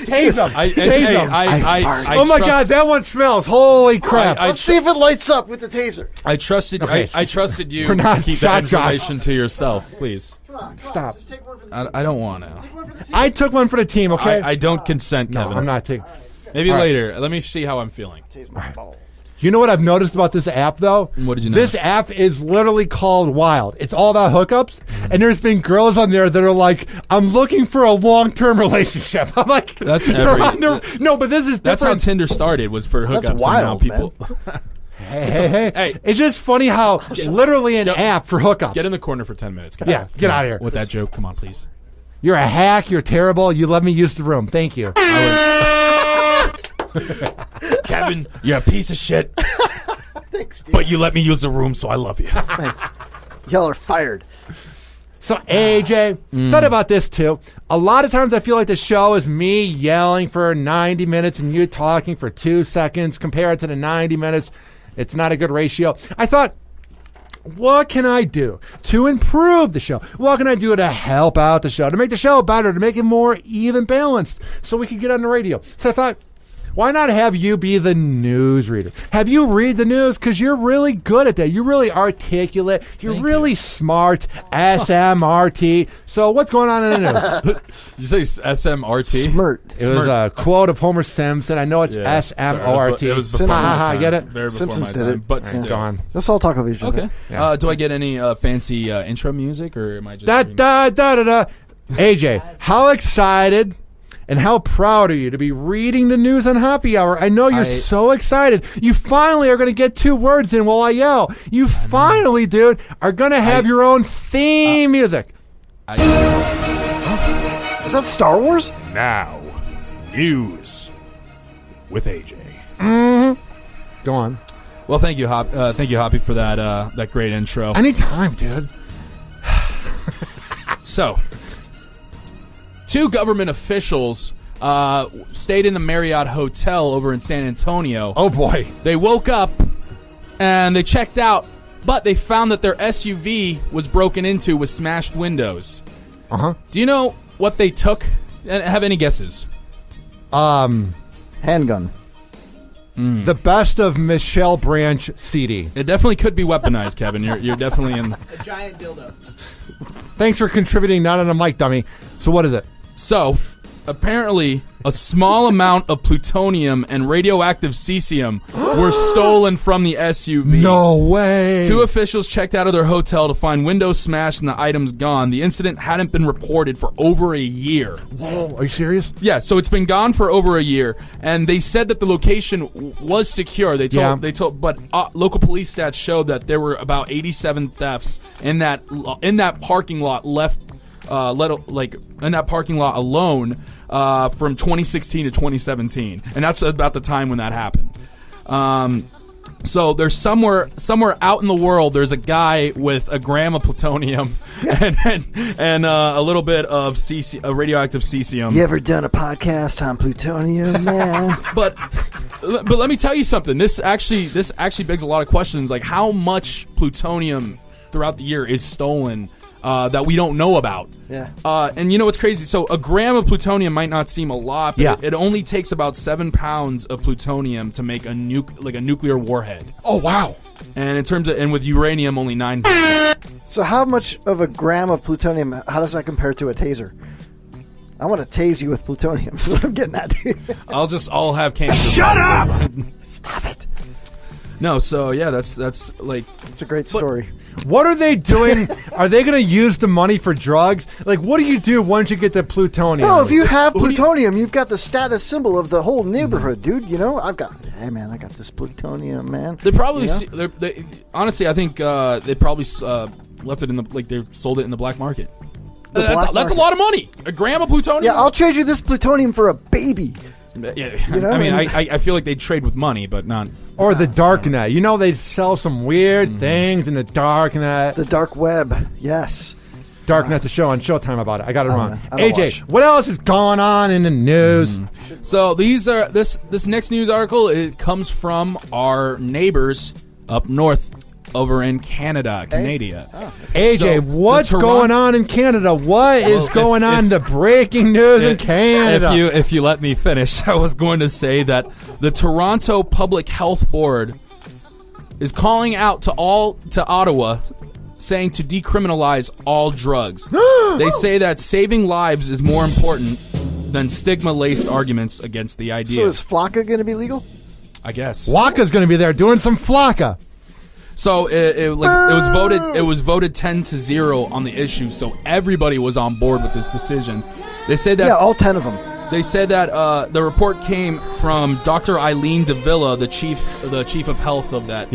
Tase them. Tase them. I oh my God, that one smells. Holy crap. Let's see if it lights up with the taser. I trusted I trusted you We're not to keep shot that information to yourself, please. Stop. Just take one for the I don't want to. I took one for the team, okay? I don't consent, no, Kevin. I'm not taking. Maybe All right. later. Let me see how I'm feeling. Tase my balls. You know what I've noticed about this app, though? What did you This notice? app is literally called Wild. It's all about hookups, and there's been girls on there that are like, I'm looking for a long-term relationship. I'm like, That's they're every- on their- no, but this is That's how different. Tinder started, was for hookups. That's wild, and now people Hey. It's just funny how literally an app for hookups. get in the corner for 10 minutes. Yeah, get out of here. With that joke, come on, please. You're a hack. You're terrible. You let me use the room. Thank you. Kevin, you're a piece of shit. Thanks, Steve. But you let me use the room, so I love you. Thanks. Y'all are fired. So, AJ, thought about this too. A lot of times I feel like the show is me yelling for 90 minutes and you talking for 2 seconds compared to the 90 minutes. It's not a good ratio. I thought, what can I do to improve the show? What can I do to help out the show, to make the show better, to make it more even balanced so we could get on the radio? So I thought, why not have you be the news reader? Have you read the news? Because you're really good at that. You're really articulate. You're really smart. SMRT. So what's going on in the news? Did you say SMRT? Smirt. It was a quote of Homer Simpson. I know it's SMRT. It was before my time. Get it? Very before Simpsons my did time, it. but Yeah. still. Gone. Let's all talk over each other. Okay. Do I get any fancy intro music, or am I just... AJ, how excited and how proud are you to be reading the news on Happy Hour? I know you're so excited. You finally are going to get 2 words in while I yell. You finally, dude, are going to have your own theme music. Is that Star Wars? Now, news with AJ. Go on. Well, thank you, Hoppy, for that great intro. Anytime, dude. So, 2 government officials stayed in the Marriott Hotel over in San Antonio. Oh, boy. They woke up and they checked out, but they found that their SUV was broken into with smashed windows. Uh-huh. Do you know what they took? Have any guesses? Handgun. The best of Michelle Branch CD. It definitely could be weaponized, Kevin. You're definitely in... A giant dildo. Thanks for contributing, not on a mic, dummy. So what is it? So, apparently a small amount of plutonium and radioactive cesium were stolen from the SUV. No way. 2 officials checked out of their hotel to find windows smashed and the items gone. The incident hadn't been reported for over a year. Whoa, are you serious? Yeah, so it's been gone for over a year, and they said that the location was secure. They told, but local police stats showed that there were about 87 thefts in that parking lot in that parking lot alone from 2016 to 2017, and that's about the time when that happened. So there's somewhere out in the world, there's a guy with a gram of plutonium and a little bit of radioactive cesium. You ever done a podcast on plutonium, man? But let me tell you something. This actually begs a lot of questions, like how much plutonium throughout the year is stolen that we don't know about. Yeah. And you know what's crazy? So a gram of plutonium might not seem a lot, but it only takes about 7 pounds of plutonium to make a nuclear warhead. Oh wow! And with uranium, only 9 pounds. So how much of a gram of plutonium? How does that compare to a taser? I want to tase you with plutonium. That's what I'm getting at, dude. I'll have cancer. Shut up! Stop it. No, so yeah, that's like It's a great story. What are they doing? Are they going to use the money for drugs? Like, what do you do once you get the plutonium? Bro, if you have plutonium, you've got the status symbol of the whole neighborhood, dude. You know, I got this plutonium, man. they probably You know? they honestly, I think they probably left it in they sold it in the black market. That's a lot of money. A gram of plutonium. Yeah, I'll trade you this plutonium for a baby. Yeah, You know, I mean, and- I feel like they trade with money, but not. Or the dark net. You know, they sell some weird things in the dark net. The dark web, yes. Dark net's a show on Showtime about it. I got it wrong. I don't AJ, watch. what else is going on in the news? So this next news article, it comes from our neighbors up north over in Canada. AJ, So, what's the going on in Canada? What is going on? The breaking news in Canada. If you let me finish, I was going to say that the Toronto Public Health Board is calling out to Ottawa, saying to decriminalize all drugs. They say that saving lives is more important than stigma-laced arguments against the idea. So is Flocka going to be legal? I guess. Flocka's going to be there doing some flocka. So it was voted 10-0 on the issue. So everybody was on board with this decision. They said that all 10 of them. They said that the report came from Dr. Eileen Davila, the chief of health of that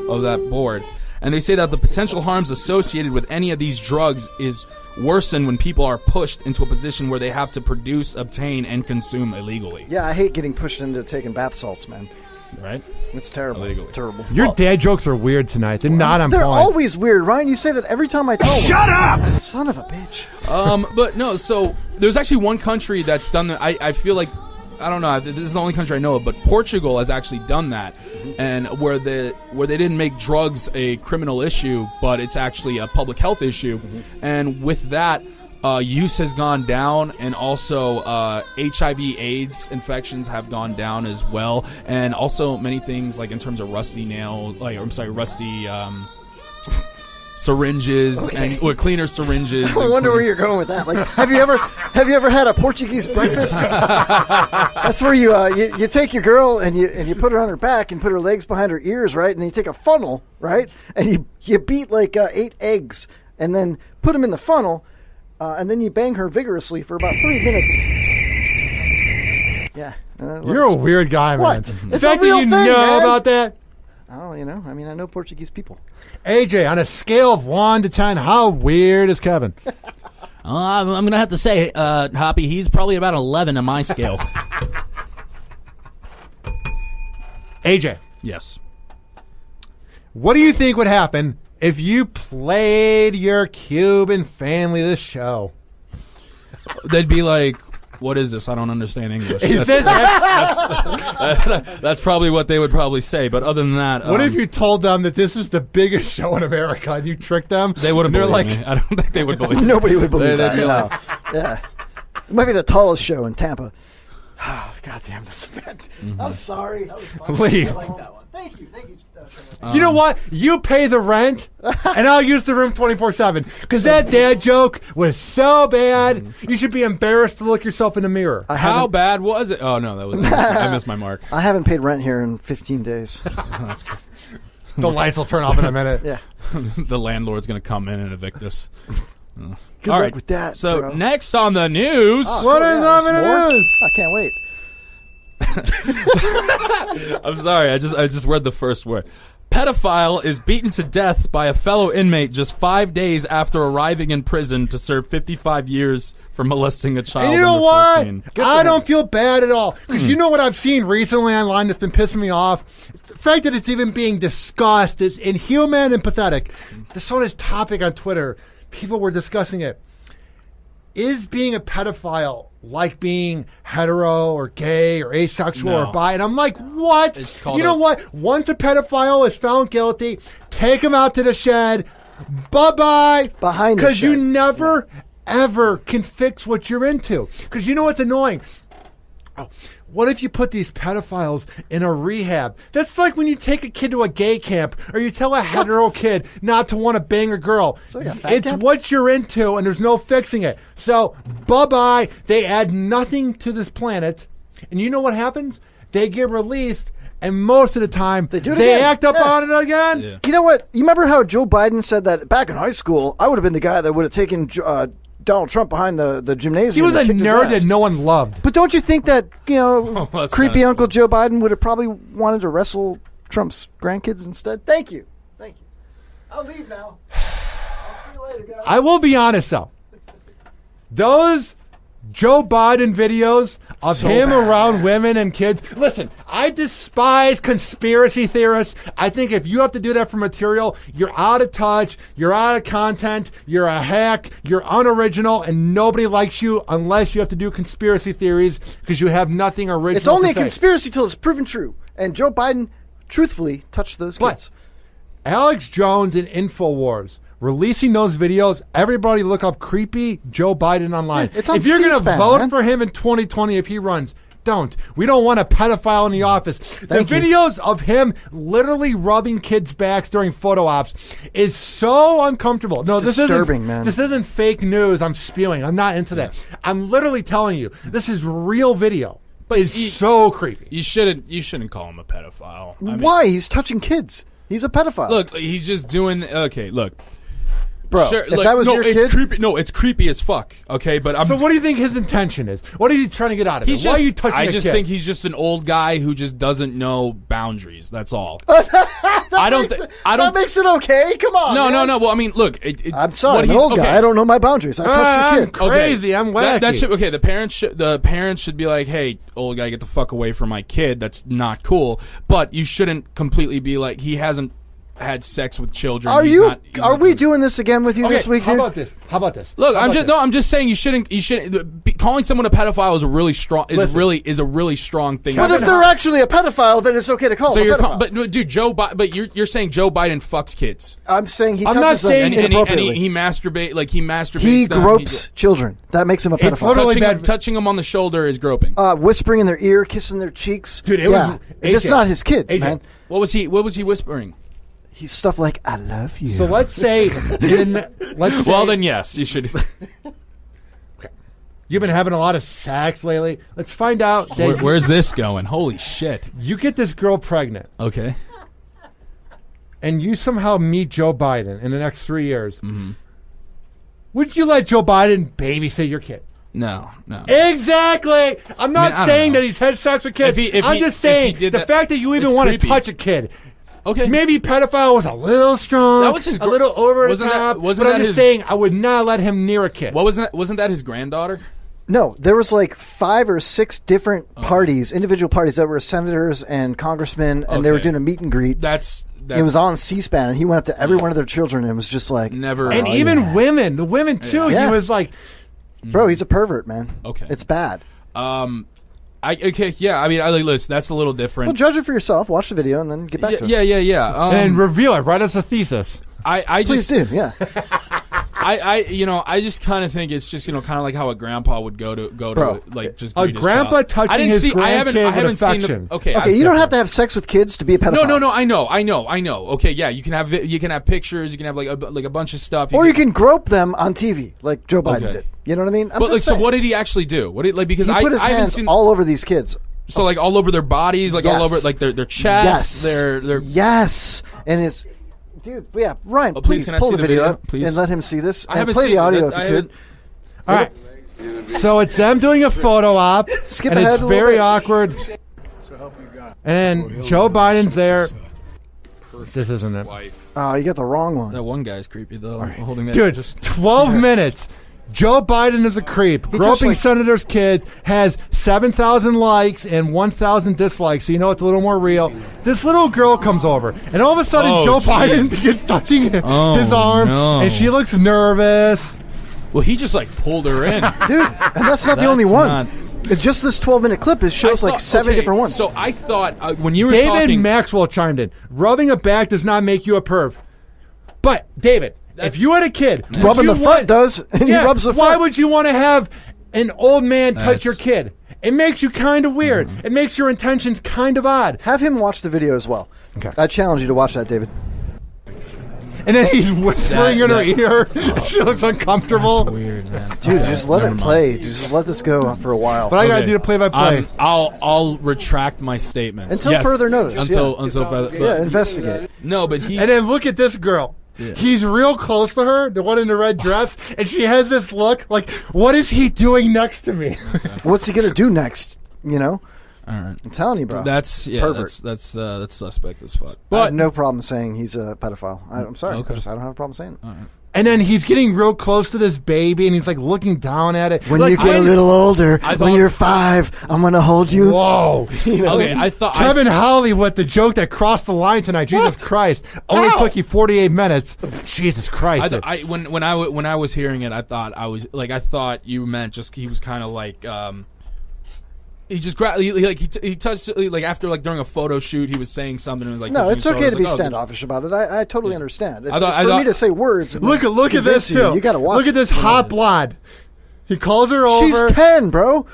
of that board, and they say that the potential harms associated with any of these drugs is worsened when people are pushed into a position where they have to produce, obtain, and consume illegally. Yeah, I hate getting pushed into taking bath salts, man. Right? It's terrible. Illegally. Terrible. Your dad jokes are weird tonight. They're not on They're point. always weird, Ryan. You say that every time I tell them. Shut up! Son of a bitch. But no, so there's actually one country that's done that. I feel like, I don't know, this is the only country I know of, but Portugal has actually done that, and where they didn't make drugs a criminal issue, but it's actually a public health issue, and with that, use has gone down, and also HIV/AIDS infections have gone down as well, and also many things like in terms of rusty syringes and cleaner syringes. I wonder where you're going with that. Like, have you ever had a Portuguese breakfast? That's where you take your girl and you put her on her back and put her legs behind her ears, right? And then you take a funnel, right? And you beat like 8 eggs and then put them in the funnel, and then you bang her vigorously for about 3 minutes. Yeah. You're a weird guy, man. What? The It's fact a real that you thing, know man. about that. Oh, I know Portuguese people. AJ, on a scale of 1 to 10, how weird is Kevin? I'm going to have to say, Hoppy, he's probably about 11 on my scale. AJ, Yes. what do you think would happen if you played your Cuban family this show? They'd be like, what is this? I don't understand English. Is this That's probably what they would probably say. But other than that, What if you told them that this is the biggest show in America and you tricked them? they wouldn't They're believe like, me. I don't think they would believe me. Nobody would believe They'd that. be No. like, Yeah. It might be the tallest show in Tampa. God damn, that's bad. I'm sorry. That was fun. Leave. I like that one. Thank you. You know what? You pay the rent, and I'll use the room 24/7. Because that dad joke was so bad, you should be embarrassed to look yourself in the mirrh. How bad was it? Oh no, that was I missed my mark. I haven't paid rent here in 15 days. That's good. The lights will turn off in a minute. Yeah. The landlord's gonna come in and evict us. Good All luck right. with that. So bro. next on the news, What is up in the more? news? I can't wait. I'm sorry, I just read the first word. Pedophile is beaten to death by a fellow inmate just 5 days after arriving in prison to serve 55 years for molesting a child. And you know under what? 14. I don't feel bad at all. Because you know what I've seen recently online that's been pissing me off? The fact that it's even being discussed is inhuman and pathetic. This on this topic on Twitter, people were discussing it. Is being a pedophile like being hetero or gay or asexual No. or bi? And I'm like, what? It's called You know a- what? Once a pedophile is found guilty, take him out to the shed. Bye-bye. Behind the Because you shed. never, ever can fix what you're into. Because you know what's annoying? Oh, what if you put these pedophiles in a rehab? That's like when you take a kid to a gay camp or you tell a hetero kid not to want to bang a girl. like a fat It's camp? what you're into and there's no fixing it. So, bye-bye. They add nothing to this planet. And you know what happens? They get released and most of the time They do it again. act up Yeah. on it again. Yeah. You know what? You remember how Joe Biden said that back in high school, I would have been the guy that would have taken Donald Trump behind the He gymnasium. was a and kicked his nerd ass. that no one loved. But don't you think that, That's creepy kinda Uncle Joe Biden would have probably wanted to wrestle Trump's grandkids instead? Thank you. I'll leave now. I'll see you later, guys. I will be honest, though. Those Joe Biden videos of So him bad. around women and kids. Listen, I despise conspiracy theorists. I think if you have to do that for material, you're out of touch, you're out of content, you're a hack, you're unoriginal, and nobody likes you unless you have to do conspiracy theories because you have nothing original It's only to a say. conspiracy till it's proven true. And Joe Biden truthfully touched those But kids. Alex Jones and InfoWars releasing those videos. Everybody look up creepy Joe Biden online. It's on if you're going to C-SPAN, vote man. for him in 2020 if he runs, don't. We don't want a pedophile in the office. The Thank you. videos of him literally rubbing kids' backs during photo ops is so uncomfortable. No, this disturbing, isn't, man. This isn't fake news I'm spewing. I'm not into that. I'm literally telling you, this is real video. But it's so creepy. You shouldn't call him a pedophile. I mean, Why? He's touching kids. He's a pedophile. Look, he's just doing. Okay, look, bro, sure, if like, that was no, your it's kid, creepy. No, it's creepy as fuck. Okay, but I'm. So what do you think his intention is? What is he trying to get out of He's it? Why just, are you touching I a just kid? think he's just an old guy who just doesn't know boundaries. That's all. I don't. I don't. that makes it okay. Come on. No, man. no. Well, I mean, look. I'm sorry, What I'm an he's- old guy. I don't know my boundaries. I touched I'm your kid. crazy. I'm wacky. That should, okay, the parents should be like, "Hey, old guy, get the fuck away from my kid. That's not cool." But you shouldn't completely be like, he hasn't had sex with children. Are He's you? not- he's Are not we doing- doing this again with you Okay, this week, how dude? about this? How about this? Look, How I'm about just this? no. I'm just saying you shouldn't. Calling someone a pedophile is a really strong. Is Listen. a really strong thing. But if they're actually a pedophile, then it's okay to call so him a you're, pedophile. but no, dude, but you're saying Joe Biden fucks kids. I'm saying he I'm touches not them saying- And he inappropriately. he masturbates. He them. gropes children. That makes him a It's pedophile. literally touching them on the shoulder is groping. Whispering in their ear, kissing their cheeks. Dude, it yeah. was- It's AJ, not his kids, AJ. man. What was he whispering? He's stuff like "I love you." So let's say, let's say, Well, then yes, you should. you've been having a lot of sex lately. Let's find out that Where's this going? Holy shit. you get this girl pregnant Okay. and you somehow meet Joe Biden in the next 3 years. Mm-hmm. Would you let Joe Biden babysit your kid? No. Exactly. I'm not I don't saying know. that he's had sex with kids. If I'm he- just if he saying did the that- fact that you even it's want creepy. to touch a kid. Okay. Maybe pedophile was a little strong. That was his a little over the wasn't that- top. wasn't but I'm that just his- saying I would not let him near a kid. What wasn't that his granddaughter? No, there was like 5 or 6 different parties, individual parties that were senators and congressmen, and they were Okay. doing a meet and greet. That's It was on C-SPAN, and he went up to every one of their children and was just like, never. and even women, the women too. Yeah. He was like, "Bro, he's a pervert, man. Okay. It's bad." Yeah. I mean, listen. That's a little different. Well, judge it for yourself. Watch the video and then get back to us. Yeah. and review it. Write us a thesis. I Please just do. Yeah. I just kind of think it's just kind of like how a grandpa would go to like just a greet his grandpa child. touching I didn't his see. I grandkid haven't with seen affection. the. Okay, Okay, you don't have to have sex with kids to be a pedophile. No. I know. Okay, yeah, you can have pictures. You can have like a bunch of stuff. Or you can grope them on TV like Joe Biden Okay. did. You know what I mean? I'm But just like, so saying. what did he actually do? What did because He put his I haven't hands seen all over these kids. so like all over their bodies, like all Yes. over like their chests, Yes. their yes, and his dude. Yeah, Ryan, Oh, please, please can I pull see the the video video, up please? and let him see this. I And haven't play seen the audio that. if you could. All right. So it's them doing a photo op, Skip and ahead it's a little very bit. awkward. And then Joe Biden's there. This isn't it. Oh, you got the wrong one. That one guy's creepy though. Holding that Dude, just 12 minutes. Joe Biden is a creep. touched, Groping like- senators' kids has 7,000 likes and 1,000 dislikes, so you know it's a little more real. This little girl comes over, and all of a sudden Oh, Joe jeez. Biden begins touching his arm, no. and she looks nervous. well, he just like pulled her in. Dude, and that's not the only That's one. not- It's just this 12-minute clip. It shows like 7 different ones. So I thought when you were David talking, Maxwell chimed in. Rubbing a back does not make you a perv. But, David, if you had a kid, would Rubbing you the front does, and Yeah, he rubs the why front. would you want to have an old man touch That's- your kid? It makes you kind of weird. It makes your intentions kind of odd. Have him watch the video as well. Okay. I challenge you to watch that, David. And then he's whispering in her that- ear. She looks uncomfortable. weird man, Dude, Okay, just let never it mind. play. Just let this go for a while. But I got to Okay. do the play-by-play. I'll retract my statements Until Yes. further notice, Until yeah. until further. Yeah, investigate. No, but he. And then look at this girl. He's real close to her, the one in the red dress, and she has this look like, what is he doing next to me? What's he going to do next? You know? All right. I'm telling you, bro. That's Pervert. that's suspect as fuck. I have But no problem saying he's a pedophile. I'm sorry. Okay. I don't have a problem saying it. And then he's getting real close to this baby, and he's like looking down at it. When like, you get a little older, I when thought- you're 5, I'm going to hold you. Whoa. okay, I thought Kevin Holly with the joke that crossed the line tonight. Jesus Christ. Only took you 48 minutes. Jesus Christ. when I was hearing it, I thought you meant just he was kind of like he just grabbed he touched like after like during a photo shoot he was saying something and was like No, touching it's his okay shoulder. to I be was like, oh, standoffish about it. I totally understand. It's, I for thought- me to say words. and look at this, convince too. You got to watch. Look at this it, you know. hot blonde. He calls her over. She's 10, bro.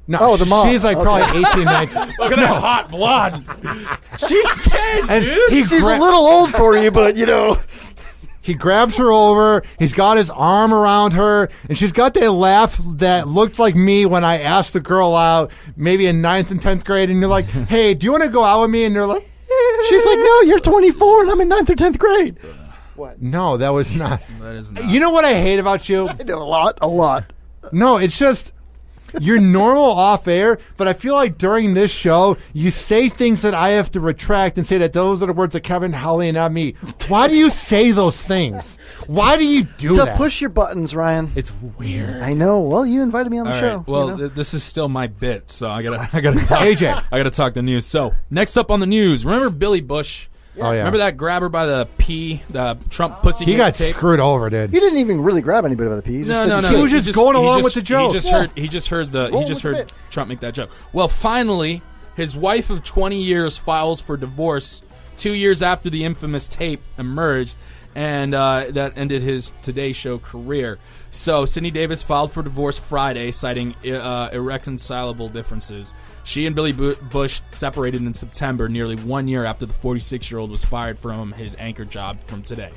No, Oh, the mom. she's like Okay. probably 18, 19. Look at that hot blonde. She's 10, And dude. he, She's gra- a little old for you, but you know. he grabs her over. He's got his arm around her. And she's got that laugh that looked like me when I asked the girl out, maybe in 9th and 10th grade. And you're like, hey, do you want to go out with me? And they're like, She's like, no, you're 24 and I'm in 9th or 10th grade. no, that was not. That is not. You know what I hate about you? I know a lot. No, it's just you're normal off air, but I feel like during this show, you say things that I have to retract and say that those are the words of Kevin Holly and not me. Why do you say those things? Why do you do To that? push your buttons, Ryan. It's weird. I know. Well, you invited me on the All show. right. Well, you know? this is still my bit, so I gotta talk. AJ. I gotta talk the news. So next up on the news, remember Billy Bush? Oh, yeah. Remember that grabber by the the Trump pussy? He got tape? screwed over, dude. He didn't even really grab anybody by the pee. He just No, said no, no. you He was should. just going along with the joke. He just Yeah. heard. He just heard the. Roll He just with the heard bit. Trump make that joke. Well, finally, his wife of 20 years files for divorce 2 years after the infamous tape emerged, and that ended his Today Show career. So Sidney Davis filed for divorce Friday, citing irreconcilable differences. She and Billy Bush separated in September, nearly 1 year after the 46-year-old was fired from his anchor job from Today.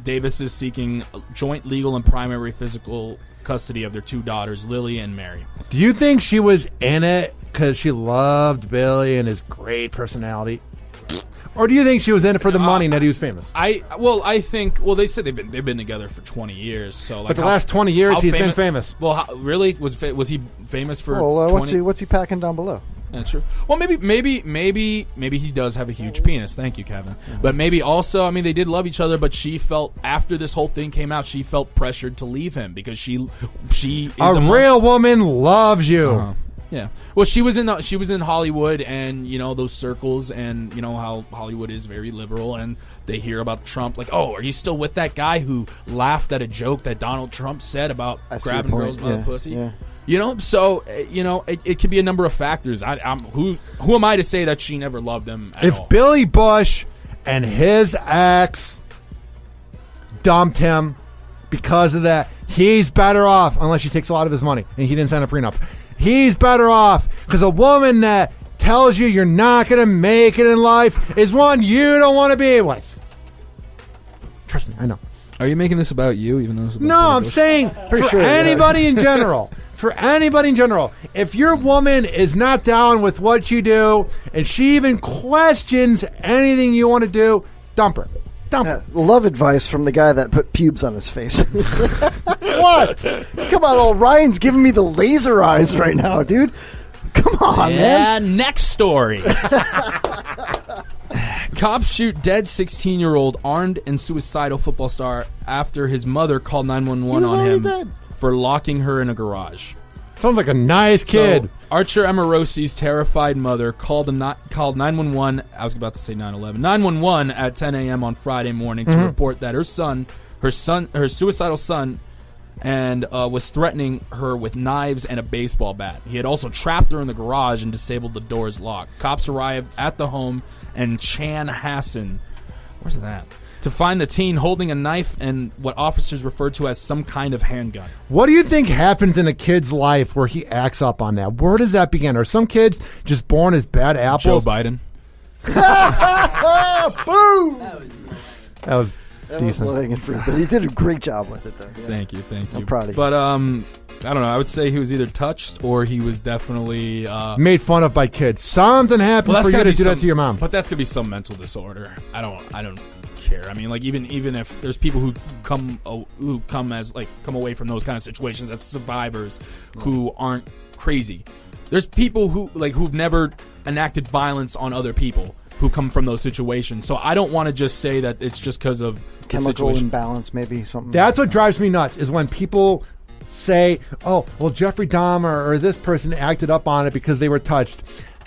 Davis is seeking joint legal and primary physical custody of their two daughters, Lily and Mary. Do you think she was in it because she loved Billy and his great personality? Or do you think she was in it for the money and that he was famous? I think they said they've been together for 20 years. So like But the last 20 years, how he's been famous. Well, really was he famous for? Well, 20? what's he packing down below? Yeah, true. Well, maybe he does have a huge penis. Thank you, Kevin. But maybe also, I mean, they did love each other, but she felt after this whole thing came out, she felt pressured to leave him because she is A real woman loves you. Yeah. Well, she was in Hollywood, and you know those circles, and you know how Hollywood is very liberal, and they hear about Trump, like, oh, are you still with that guy who laughed at a joke that Donald Trump said about I see your grabbing point. girls by the Yeah, pussy? yeah. You know, so you know it could be a number of factors. Who am I to say that she never loved him at all? If Billy Bush and his ex dumped him because of that. He's better off, unless she takes a lot of his money, and he didn't sign a prenup. He's better off because a woman that tells you you're not going to make it in life is one you don't want to be with. Trust me, I know. Are you making this about you, even though it's about No, I'm saying for anybody in general. For anybody in general, if your woman is not down with what you do and she even questions anything you want to do, dump her. Dump her. Love advice from the guy that put pubes on his face. What? Come on, old Ryan's giving me the laser eyes right now, dude. Come on, man. Next story. Cops shoot dead 16-year-old armed and suicidal football star after his mother called 911 on him for locking her in a garage. Sounds like a nice kid. So, Archer Emarosi's terrified mother called 911. I was about to say 911. 911 at 10 a.m. on Friday morning to report that her suicidal son, and was threatening her with knives and a baseball bat. He had also trapped her in the garage and disabled the door's lock. Cops arrived at the home and Chanhassen, where's that? To find the teen holding a knife and what officers refer to as some kind of handgun. What do you think happens in a kid's life where he acts up on that? Where does that begin? Are some kids just born as bad apples? Joe Biden. Boom! That was decent. Low-hanging fruit, but he did a great job with it, though. Yeah. Thank you. I'm proud of you. But I don't know. I would say he was either touched or he was definitely made fun of by kids. Something happened for you to do that to your mom. But that's gonna be some mental disorder. I don't care. I mean, like even if there's people who come away from those kind of situations as survivors who aren't crazy. There's people who've never enacted violence on other people who come from those situations. So I don't want to just say that it's just because of chemical imbalance, maybe something. That's what drives me nuts is when people say, "Oh, well, Jeffrey Dahmer or this person acted up on it because they were touched."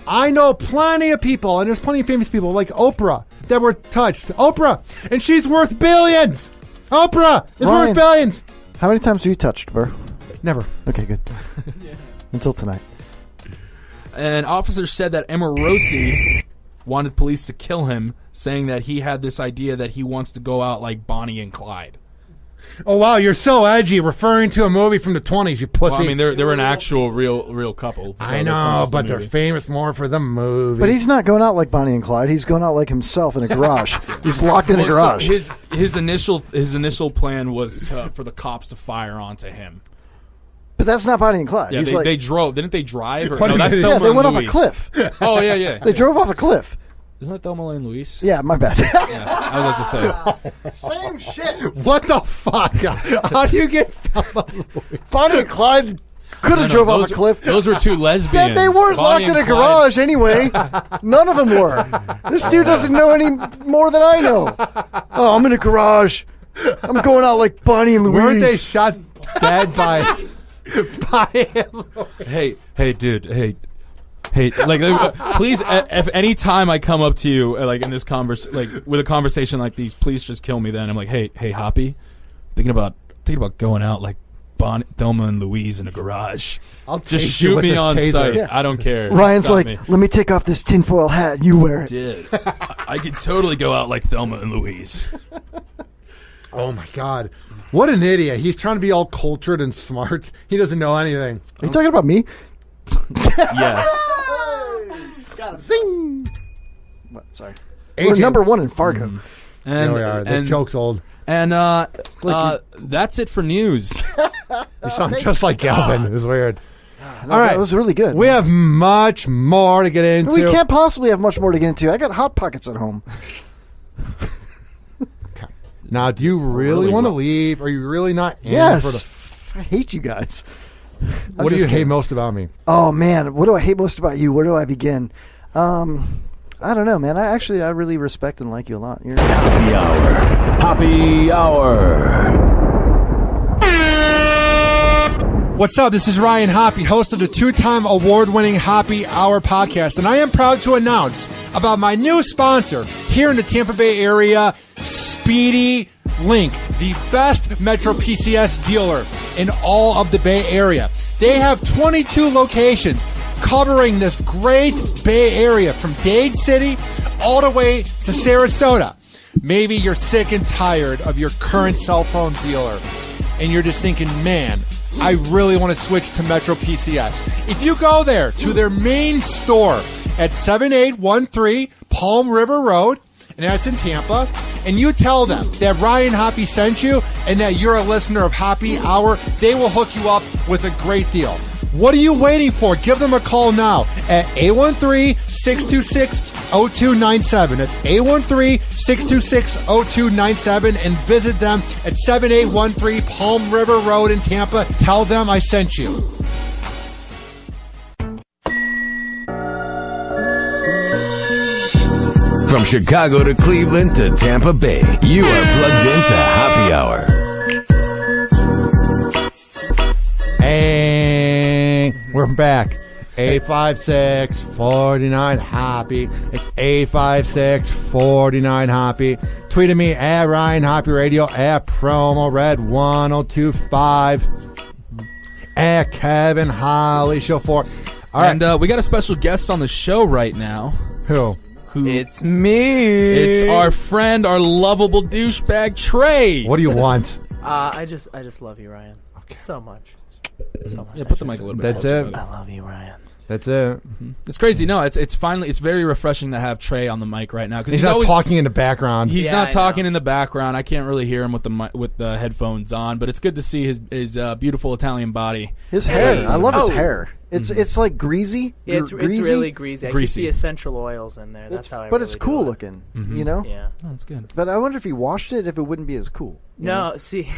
I know plenty of people, and there's plenty of famous people like Oprah that were touched. Oprah, and she's worth billions. Oprah is worth billions. How many times were you touched, bro? Never. Okay, good. Until tonight. An officer said that Emarossi wanted police to kill him, saying that he had this idea that he wants to go out like Bonnie and Clyde. Oh, wow, you're so edgy, referring to a movie from the 20s, you pussy. Well, I mean, they're an actual real couple. So I know, but they're famous more for the movie. But he's not going out like Bonnie and Clyde. He's going out like himself in a garage. He's locked in a garage. So his initial plan was for the cops to fire onto him. But that's not Bonnie and Clyde. Yeah, they drove. Didn't they drive? No, that's Thelma yeah, they went and off a Louise. cliff. Oh, yeah. They drove off a cliff. Isn't that Thelma and Louise? Yeah, my bad. Yeah, I was about to say. Same shit. What the fuck? How do you get Thelma and Louise? Bonnie and Clyde could have drove off a cliff. Those were two lesbians. They weren't Bonnie locked in a and Clyde. garage anyway. None of them were. This dude doesn't know any more than I know. Oh, I'm in a garage. I'm going out like Bonnie and Louise. Weren't they shot dead by Hey, dude. Hey, like, please, if any time I come up to you, like in this with a conversation like these, please just kill me. Then I'm like, hey, Hoppy, thinking about going out like Thelma and Louise in a garage. I'll just tase you shoot with me this on taser. sight. Yeah. I don't care. Ryan's Stop like, me. let me take off this tinfoil hat and you wear it. Dude, I could totally go out like Thelma and Louise. Oh my God. What an idiot. He's trying to be all cultured and smart. He doesn't know anything. Are you talking about me? Yes. Zing. What? Sorry. AJ. We're number one in Fargo. And There we are. The joke's old. And that's it for news. You sound just like Galvin. It's weird. No, All right. That was really good. We have much more to get into. We can't possibly have much more to get into. I got Hot Pockets at home. Now, do you really want to leave? Are you really not in Yes. I hate you guys. What do you hate most about me? Oh, man. What do I hate most about you? Where do I begin? I don't know, man. I really respect and like you a lot. You're Happy Hour. Happy Hour. What's up? This is Ryan Hoppy, host of the two-time award-winning Happy Hour podcast, and I am proud to announce about my new sponsor here in the Tampa Bay area, Speedy Link, the best Metro PCS dealer in all of the Bay Area. They have 22 locations covering this great Bay Area from Dade City all the way to Sarasota. Maybe you're sick and tired of your current cell phone dealer, and you're just thinking, man, I really want to switch to Metro PCS. If you go there to their main store at 7813 Palm River Road, and that's in Tampa, and you tell them that Ryan Hoppy sent you and that you're a listener of Hoppy Hour, they will hook you up with a great deal. What are you waiting for? Give them a call now at 813-626-0297. That's 813-626-0297, and visit them at 7813 Palm River Road in Tampa. Tell them I sent you. From Chicago to Cleveland to Tampa Bay, you are plugged into Happy Hour. Hey, we're back. 856-49-HOPPY. It's 856-49-HOPPY. Tweet at me at Ryan Hoppy Radio, at Promo Red 1025, at Kevin Holly Show 4. All right. And we got a special guest on the show right now. Who? It's me. It's our friend, our lovable douchebag, Trey. What do you want? I just love you, Ryan. Okay. So much. So much. Yeah, put the mic a little bit That's closer, it. buddy. I love you, Ryan. That's it. It's crazy. No, it's finally, it's very refreshing to have Trey on the mic right now, because He's not talking in the background. He's Yeah, not I talking know. in the background. I can't really hear him with the headphones on, but it's good to see his beautiful Italian body. His hair. Hey. I love his Oh. hair. It's like greasy. Yeah, it's greasy, really greasy. I keep Greasy. the essential oils in there. That's how I. but really it's do cool it. looking. You know. Yeah. Oh, that's good. But I wonder if he washed it, if it wouldn't be as cool. No, see,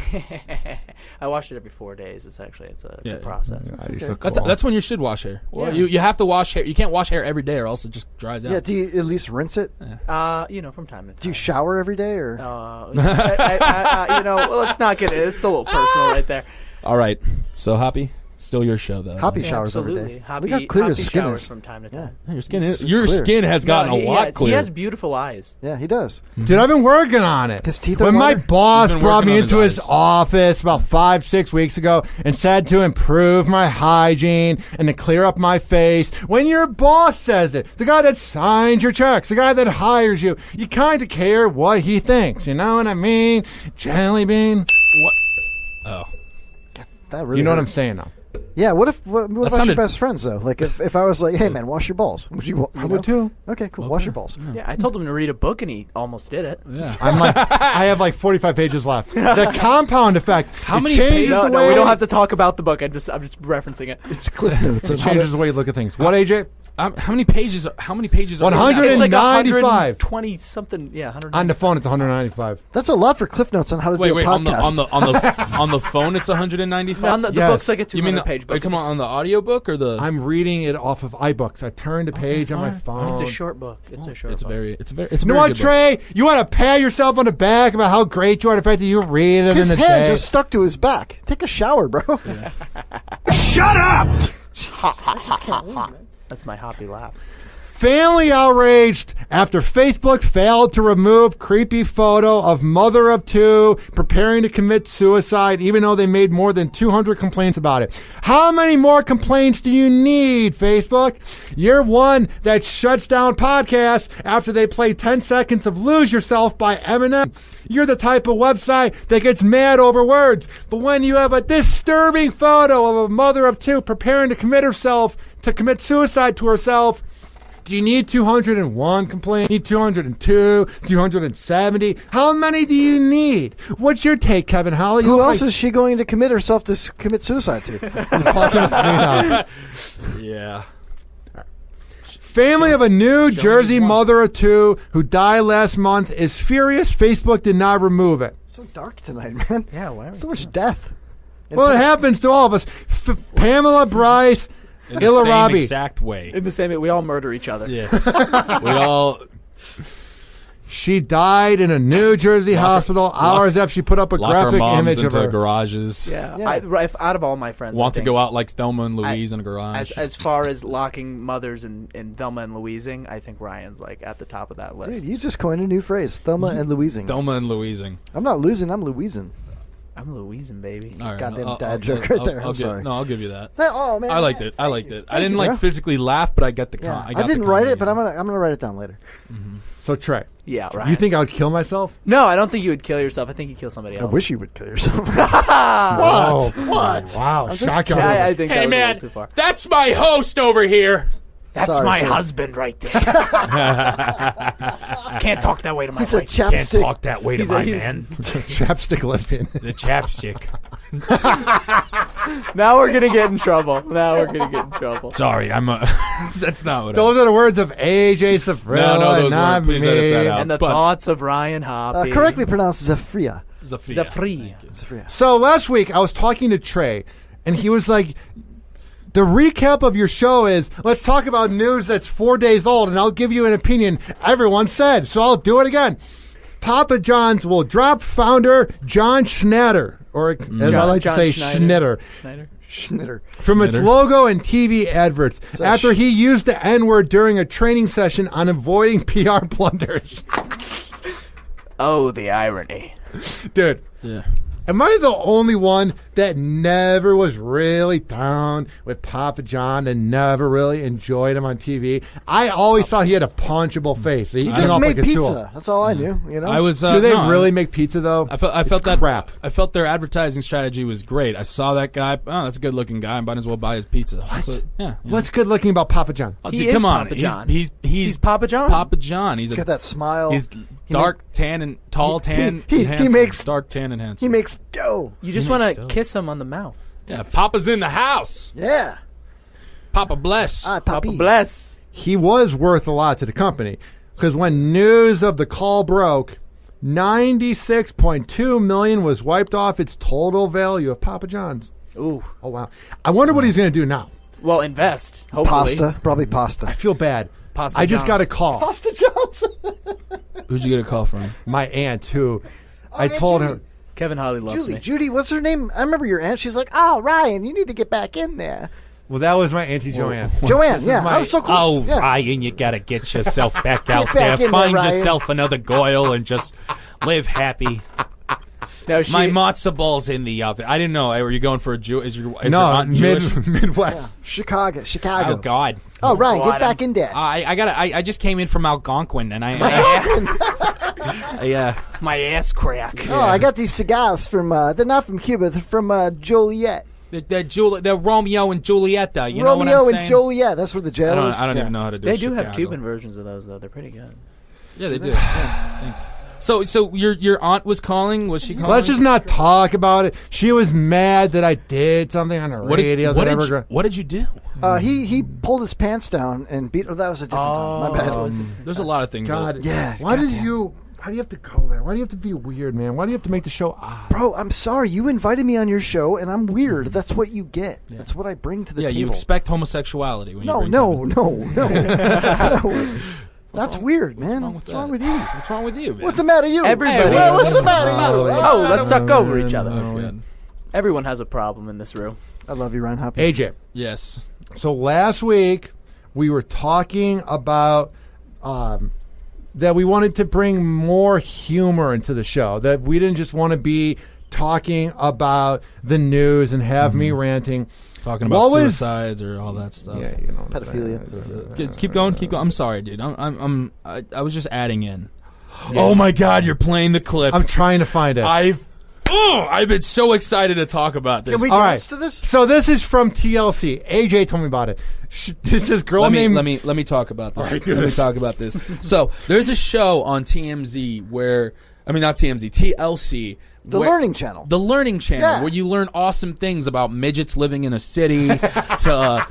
I wash it every 4 days. It's a process. That's when you should wash hair. Well, Yeah. you have to wash hair. You can't wash hair every day, or else it just dries out. Yeah. Do you at least rinse it? From time to time. Do you shower every day or? Let's not get it. It's a little personal right there. All right. So Hoppy, still your show though. Hoppy Yeah, showers every absolutely. day. Hoppy, Look how clear his Hoppy skin showers is. from time to Yeah. time. Your skin, It's your clear. skin has gotten No, a lot clearer. He has beautiful eyes. Yeah, he does. Dude, I've been working on it. His teeth are when my whiter? boss He's been brought me working on into his his eyes. office about 5-6 weeks ago and said to improve my hygiene and to clear up my face. When your boss says it, the guy that signs your checks, the guy that hires you, you kind of care what he thinks. You know what I mean? Jelly bean. What? Oh. That really. You know what hurt. I'm saying now. Yeah. What about sounded- your best friends though? Like if I was like, hey man, wash your balls. Would you? I would too. Okay, cool. Wash your balls. Yeah, I told him to read a book and he almost did it. Yeah. I'm like, I have like 45 pages left. The compound effect. How it many changes pages- the No, way we don't have to talk about the book. I'm just referencing it. It's Cliff Notes. It changes the way you look at things. What, AJ? How many pages? How many pages? Are 100 It's like 95. 120 something. Yeah, 100. On the phone, it's 195. That's a lot for Cliff Notes on how to Wait, do a wait. On the podcast. on the phone, it's 195. the Yes. book's like a 200 You mean the, page are you book. talking about on the audiobook or the? I'm reading it off of iBooks. I turned the page on my phone. It's a short book. It's a short It's book. it's a You know very what, good book. Trey? You want to pat yourself on the back about how great you are, the fact that you read it His in a hand day. just stuck to his back. Take a shower, bro. Shut up! That's my Hoppy laugh. Family outraged after Facebook failed to remove creepy photo of mother of two preparing to commit suicide, even though they made more than 200 complaints about it. How many more complaints do you need, Facebook? You're one that shuts down podcasts after they play 10 seconds of Lose Yourself by Eminem. You're the type of website that gets mad over words. But when you have a disturbing photo of a mother of two preparing to commit suicide to herself, do you need 201 complaints? Need 202? 270? How many do you need? What's your take, Kevin Holly? Who else is she going to commit herself to commit suicide to? You're talking to me now. Yeah. Family of a New Jersey mother of two who died last month is furious Facebook did not remove it. So dark tonight, man. Yeah, why are So much death. Well, it happens to all of us. Pamela Bryce, In the Illa same Rabi. exact way. in the same way, we all murder each other. Yeah. We all. She died in a New Jersey hospital hours after she put up a Lock our graphic moms image of into her. garages. Yeah. Yeah. If out of all my friends, Want I to think, go out like Thelma and Louise in a garage. As far as locking mothers in Thelma and Louising, I think Ryan's like at the top of that list. Dude, you just coined a new phrase, Thelma and Louising. Thelma and Louising. I'm not losing, I'm Louising. I'm Louisian, baby. All right, Goddamn dad joke right there. I'm sorry. No, I'll give you that. Oh man, I liked it. I liked it. I didn't like physically laugh, but I got the. Yeah. I got didn't the write it, comedy. but I'm gonna write it down later. So Trey, Yeah, right. you think I would kill myself? No, I don't think you would kill yourself. I think you kill somebody else. I wish you would kill yourself. What? What? Wow, I'm just shocking. kidding. I think that Hey was a man, little too far. that's my host over here. That's Sorry, my sorry. husband right there. Can't talk that way to my He's a wife. chapstick. that way to my man. Chapstick lesbian. The chapstick. Now we're gonna get in trouble. Sorry, I'm a. That's not what. Those are the words of AJ Safrilla, No, those not weren't. Please edit that me. out. And the But- thoughts of Ryan Hoppy. Correctly pronounced Zafria. Zafia. Zafri. Zafria. So last week I was talking to Trey, and he was like, the recap of your show is, let's talk about news that's 4 days old, and I'll give you an opinion everyone said. So I'll do it again. Papa John's will drop founder John Schnatter, or as I like John to say, Schneider. Schnitter, Schneider. from its logo and TV adverts after he used the N-word during a training session on avoiding PR blunders. Oh, the irony. Dude. Yeah. Am I the only one that never was really down with Papa John and never really enjoyed him on TV? I always thought he had a punchable face. He came Just off made like a pizza. tool. That's all I knew. You know. I was. Do they no, really make pizza though? I felt It's that crap. I felt their advertising strategy was great. I saw that guy. Oh, that's a good looking guy. I might as well buy his pizza. What? Yeah. What's good looking about Papa John? Oh, He dude, is come on. Papa John. He's Papa John? Papa John. He's He's got that smile. He's dark, tan, and tall, tan. he and handsome. makes- dark, tan, and handsome. He makes dough. You just He want makes to dough. kiss him on the mouth. Yeah, Papa's in the house. Yeah. Papa bless. Ah, Papa Papi. bless. He was worth a lot to the company because when news of the call broke, $96.2 million was wiped off its total value of Papa John's. Ooh. Oh wow! I wonder what he's going to do now. Well, invest. Hopefully. Pasta. Probably pasta. I feel bad. Pasta I just John's. got a call. Pasta Johnson. Who'd you get a call from? My aunt, who I yeah, told Judy. her. Kevin Holly loves Judy. me. Judy, what's her name? I remember your aunt. She's like, oh, Ryan, you need to get back in there. Well, that was my auntie Joanne. Joanne, is yeah. my- I was so close. Oh, yeah. Ryan, you gotta get yourself back out back there. in there, Find Ryan. yourself another goyle and just live happy. No, she, My matzo ball's in the oven. I didn't know. Were you going for a Jew? Is your No, aunt Jewish? Midwest. Chicago. Oh God. Oh, Ryan, God, get back in there. I just came in from Algonquin and my ass crack. Oh, I got these cigars from, they're not from Cuba, they're from Joliet. the Romeo and Julieta. You know what Romeo I'm and saying? Joliet, that's where the jail is. I don't Yeah. even know how to do. They do have Chicago. Cuban versions of those, though. They're pretty good. Yeah, they do. So your aunt was calling? Was she calling? Let's just not talk about it. She was mad that I did something on the radio. What did you do? He pulled his pants down and beat. Oh, that was a different time. My bad. There's a lot of things. God, Yeah, Why do goddamn. you have to go there? Why do you have to be weird, man? Why do you have to make the show odd? Bro, I'm sorry. You invited me on your show, and I'm weird. That's what you get. That's what I bring to the table. you expect homosexuality when you No, bring no, Kevin. no, no. That's wrong- weird, what's man. wrong with What's wrong that? with you? What's wrong with you, man? What's the matter with you? Everybody Hey, has what's a the matter with you? Oh, let's talk over each other. Oh, God. Everyone has a problem in this room. I love you, Ryan Hoppy. AJ. Yes. So last week we were talking about that we wanted to bring more humor into the show. That we didn't just want to be talking about the news and have me ranting. Talking about suicides or all that stuff. Yeah, you know, Pedophilia. Keep going. I'm sorry, dude. I was just adding in. Oh my God, you're playing the clip. I'm trying to find it. I've been so excited to talk about this. Can we All dance right. to this? So this is from TLC. AJ told me about it. It's this girl named. let me talk about this. All right, do let this. me talk about this. So there's a show on TMZ where not TMZ, TLC. The Learning Channel. The Learning Channel, Yeah. where you learn awesome things about midgets living in a city, to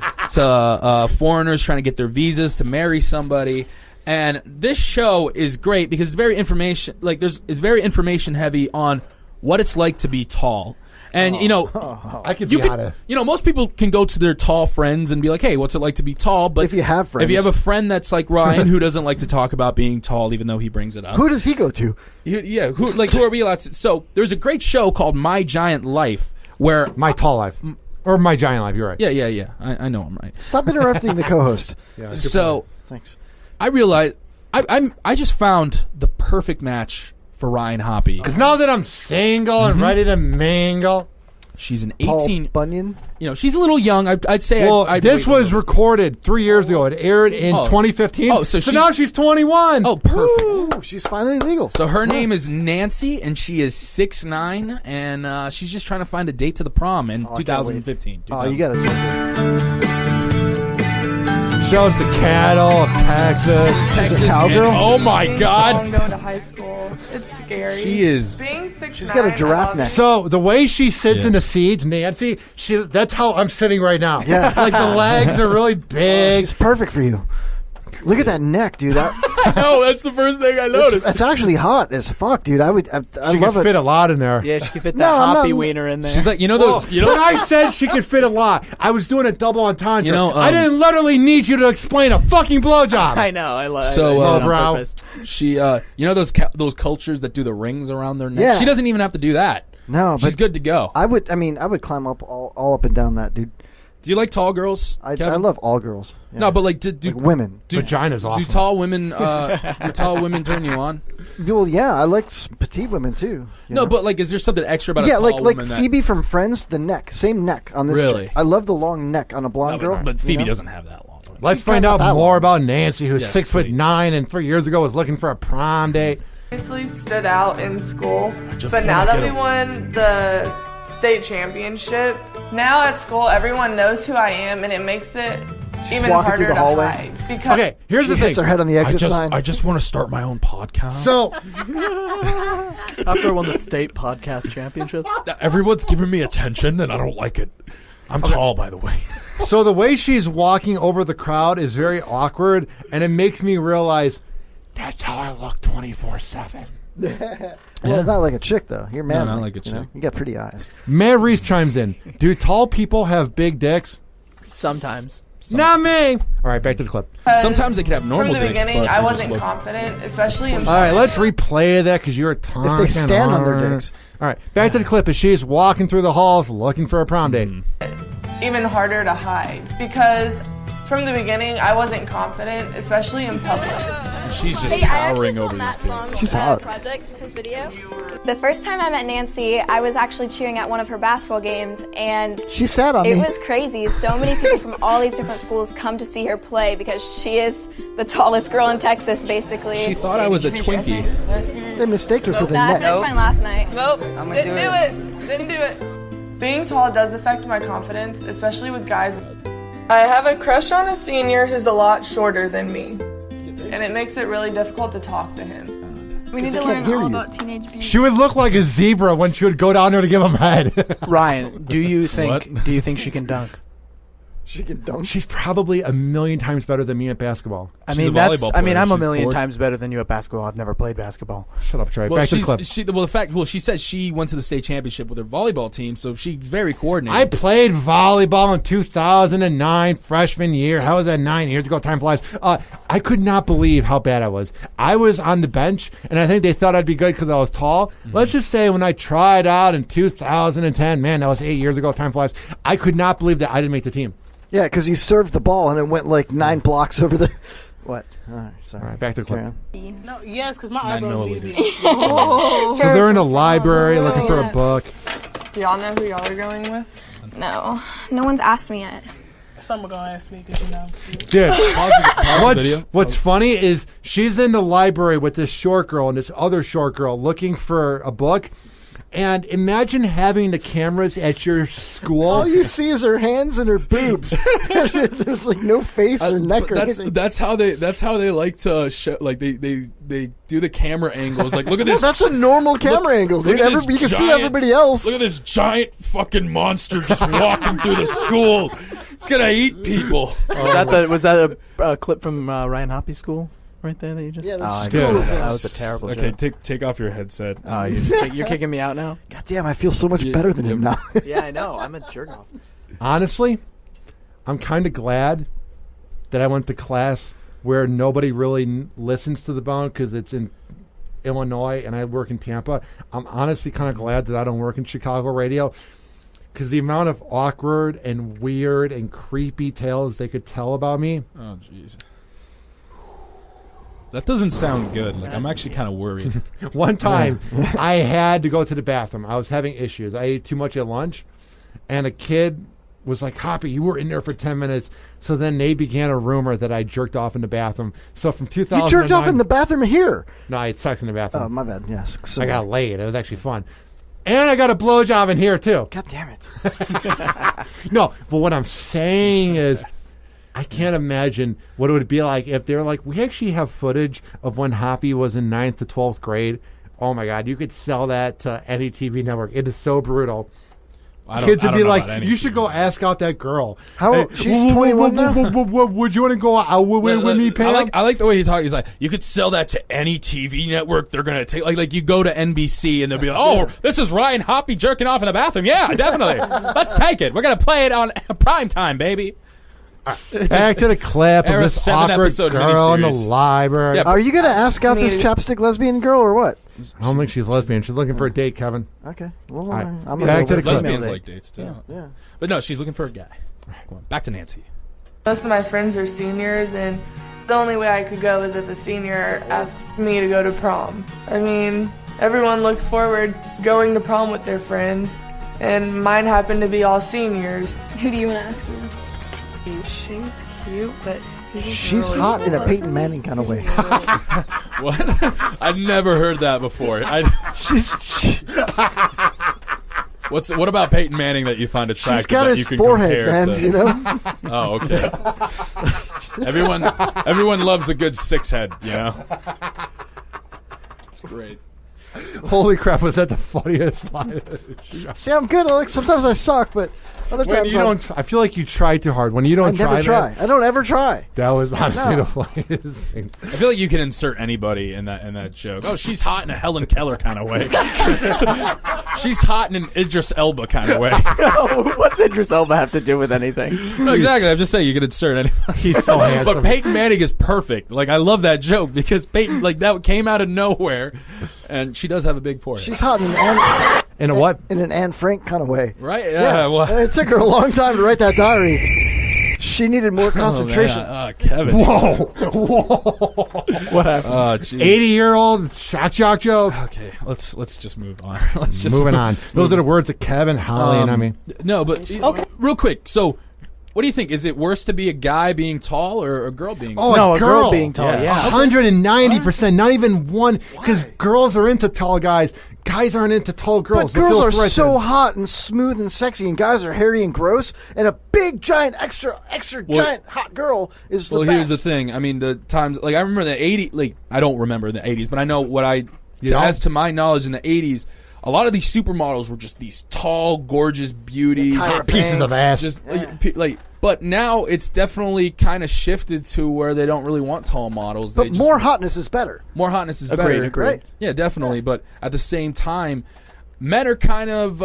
foreigners trying to get their visas to marry somebody. And this show is great because it's very it's very information heavy on what it's like to be tall. And I could be out of. most people can go to their tall friends and be like, "Hey, what's it like to be tall?" But If you have friends. if you have a friend that's like Ryan who doesn't like to talk about being tall, even though he brings it up, Who does he go to? who are we allowed to? So there's a great show called My Giant Life where My tall life. Or my giant life. You're right. yeah. I know I'm right. Stop interrupting the co-host. Yeah, So Thanks. I realized I just found the perfect match for Ryan Hoppy. Because now that I'm single and ready to mingle. She's an Paul 18. Bunyan. You know, she's a little young. I'd say. Well, I'd this wait a was little. recorded 3 years ago. It aired in 2015. Oh, so now she's 21. Oh, perfect. Ooh, she's finally legal. So her name is Nancy, and she is 6'9", and she's just trying to find a date to the prom in I can't 2015. Oh, you got to take her. Shows the cattle of Texas. Texas. a cowgirl? and- oh my Being God. tall and going to high school. It's scary. She is. Being 6'9", She's got a giraffe I love neck. it. So the way she sits Yeah. in the seats, Nancy, that's how I'm sitting right now. Yeah. Like the legs are really big. It's perfect for you. Look at that neck, dude. No, that's the first thing I noticed. That's actually hot as fuck, dude. I She love could it. fit a lot in there. Yeah, she could fit that No, I'm hoppy not- wiener in there. She's like, you know Well, those. You when know. I said she could fit a lot, I was doing a double entendre. You know, I didn't literally need you to explain a fucking blowjob. I know. I love. So, brow. She, you know those cultures that do the rings around their neck. Yeah. She doesn't even have to do that. No, She's but good to go. I would climb up all up and down that, dude. Do you like tall girls? I Kevin? love all girls. Yeah. No, but like, do Like women. Vagina's awesome. Do tall women? Do tall women turn you on? Well, yeah, I like petite women too. you No, know? but like, is there something extra about a yeah, tall like woman? Phoebe from Friends, the neck, same neck on this. Really? chick. I love the long neck on a blonde girl. but you Phoebe know? doesn't have that long. Let's find out that more one. about Nancy, who's Yes, 6'9" and 3 years ago was looking for a prom date. Obviously stood out in school, just but now wanna that get we won the state championship, now at school everyone knows who I am, and it makes it even walking harder through the to hallway. hide. Because Okay, here's She the hits thing. her head on the exit sign. I just want to start my own podcast. So After I won the state podcast championships. Everyone's giving me attention, and I don't like it. I'm tall, by the way. So the way she's walking over the crowd is very awkward, and it makes me realize that's how I look 24/7. Well, not like a chick though. You're manly. not like a you know? chick. You got pretty eyes. Matt Reese chimes in. Do tall people have big dicks? Sometimes. Not me. All right, back to the clip. Sometimes they could have normal from the dicks, beginning, but I they just wasn't look- confident, especially in All right, let's replay that because you're talking. If they stand on their over. dicks. All right, back to the clip as she's walking through the halls looking for a prom date. even harder to hide because from the beginning I wasn't confident, especially in public. She's just Hey, I actually towering saw over Matt's these song, kids. She's hot. project, his video. The first time I met Nancy, I was actually cheering at one of her basketball games, and She sat on it me. was crazy. So many people from all these different schools come to see her play because she is the tallest girl in Texas, basically. She thought I was a Twinkie. They mistake her for the No, I neck. finished mine last night. Nope, didn't do it. Didn't do it. Being tall does affect my confidence, especially with guys. I have a crush on a senior who's a lot shorter than me, and it makes it really difficult to talk to him. We need I to can't learn hear all you. about teenage beauty. She would look like a zebra when she would go down there to give him head. Ryan, do you think What? she can dunk? She can dunk. She's probably a million times better than me at basketball. I She's mean, a volleyball I'm player. a She's million bored. times better than you at basketball. I've never played basketball. Shut up, Trey. Well, Back to the clip. she said she went to the state championship with her volleyball team, so she's very coordinated. I played volleyball in 2009, freshman year. How was that 9 years ago? Time flies. I could not believe how bad I was. I was on the bench, and I think they thought I'd be good because I was tall. Mm-hmm. Let's just say when I tried out in 2010, man, that was 8 years ago. Time flies. I could not believe that I didn't make the team. Yeah, because you served the ball and it went like 9 blocks over the. What? All right, sorry. All right, back to the clip. Carry on. No, yes, because my 9 eyebrows need to milliliters. be. So they're in a library looking for a yeah. book. Do y'all know who y'all are going with? No, no one's asked me yet. Someone gonna ask me because you know. Dude, Pause the video. what's funny is she's in the library with this short girl and this other short girl looking for a book. And imagine having the cameras at your school. All you see is her hands and her boobs. There's like no face or neck or anything. That's how they like to show, like they do the camera angles. Like, look at this. That's a normal camera angle, dude. look at this You can see giant- everybody else. Look at this giant fucking monster just walking through the school. It's gonna eat people. Was that a clip from Ryan Hoppy's school right there that you just? Yeah, that's I stupid. know. That was a terrible Okay, joke. take off your headset. Oh, you're kicking me out now? God damn, I feel so much better than him now. Yeah, I know. I'm a jerk off. Honestly, I'm kind of glad that I went to class where nobody really listens to the bone because it's in Illinois and I work in Tampa. I'm honestly kind of glad that I don't work in Chicago radio because the amount of awkward and weird and creepy tales they could tell about me. Oh jeez. That doesn't sound good. Like, I'm actually kind of worried. One time, I had to go to the bathroom. I was having issues. I ate too much at lunch, and a kid was like, Hoppy, you were in there for 10 minutes. So then they began a rumor that I jerked off in the bathroom. So from 2009... You jerked off in the bathroom here? No, I had sex in the bathroom. Oh, my bad. Yes. I got laid. It was actually fun. And I got a blowjob in here, too. God damn it. No, but what I'm saying is... I can't imagine what it would be like if they're like, we actually have footage of when Hoppy was in 9th to 12th grade. Oh, my God. You could sell that to any TV network. It is so brutal. Kids would be like, you should go ask out that girl. How? She's 21 now? Would you want to go out with me, Pam? I like the way he talks. He's like, you could sell that to any TV network. They're going to take, like you go to NBC and they'll be like, oh, this is Ryan Hoppy jerking off in the bathroom. Yeah, definitely. Let's take it. We're going to play it on prime time, baby. Back to the clip of this awkward girl in the library. Yeah, are you going to ask out this chapstick lesbian girl or what? I don't think she's lesbian. She's looking for a date, Kevin. Okay. Well, right. I'm back to the clip. Lesbians like dates, too. Yeah. But no, she's looking for a guy. Come on, back to Nancy. Most of my friends are seniors, and the only way I could go is if a senior asks me to go to prom. I mean, everyone looks forward going to prom with their friends, and mine happen to be all seniors. Who do you want to ask you? She's cute, but she's really hot in a Peyton Manning kind of way. What? I've never heard that before. What about Peyton Manning that you find attractive? She's got that his you can forehead, compare man. to? You know. Oh, okay. Everyone loves a good six head. You know. It's great. Holy crap! Was that the funniest line? See, I'm good, Alex. Sometimes I suck, but other when times you don't. I feel like you try too hard. When you don't I never try. I don't ever try. That was honestly the funniest thing. I feel like you can insert anybody in that joke. Oh, she's hot in a Helen Keller kind of way. She's hot in an Idris Elba kind of way. What's Idris Elba have to do with anything? No, exactly. I'm just saying you can insert anybody. He's so handsome. But Peyton Manning is perfect. Like, I love that joke because Peyton, like, that came out of nowhere, and she does have a big forehead. She's hot in a what? In an Anne Frank kind of way. Right? Yeah. Well, it took her a long time to write that diary. She needed more concentration. Oh, Kevin. Whoa. What happened? 80-year-old shock joke. Okay, let's just move on. Moving on. Those are the words of Kevin, Holly, and I mean. No, but okay. Real quick. So, what do you think? Is it worse to be a guy being tall or a girl being tall? Oh, a girl being tall, yeah. 190%, not even one. Because girls are into tall guys. Guys aren't into tall girls. But girls are so hot and smooth and sexy, and guys are hairy and gross, and a big, giant, extra giant hot girl is the best. Well, here's the thing. I mean, the times, like, I remember the 80s, like, I don't remember the 80s, but I know as to my knowledge in the 80s, a lot of these supermodels were just these tall, gorgeous beauties. Pieces of ass. Just, but now it's definitely kind of shifted to where they don't really want tall models. But more hotness is better. More hotness is better. Agreed. Right? Yeah, definitely. But at the same time, men are kind of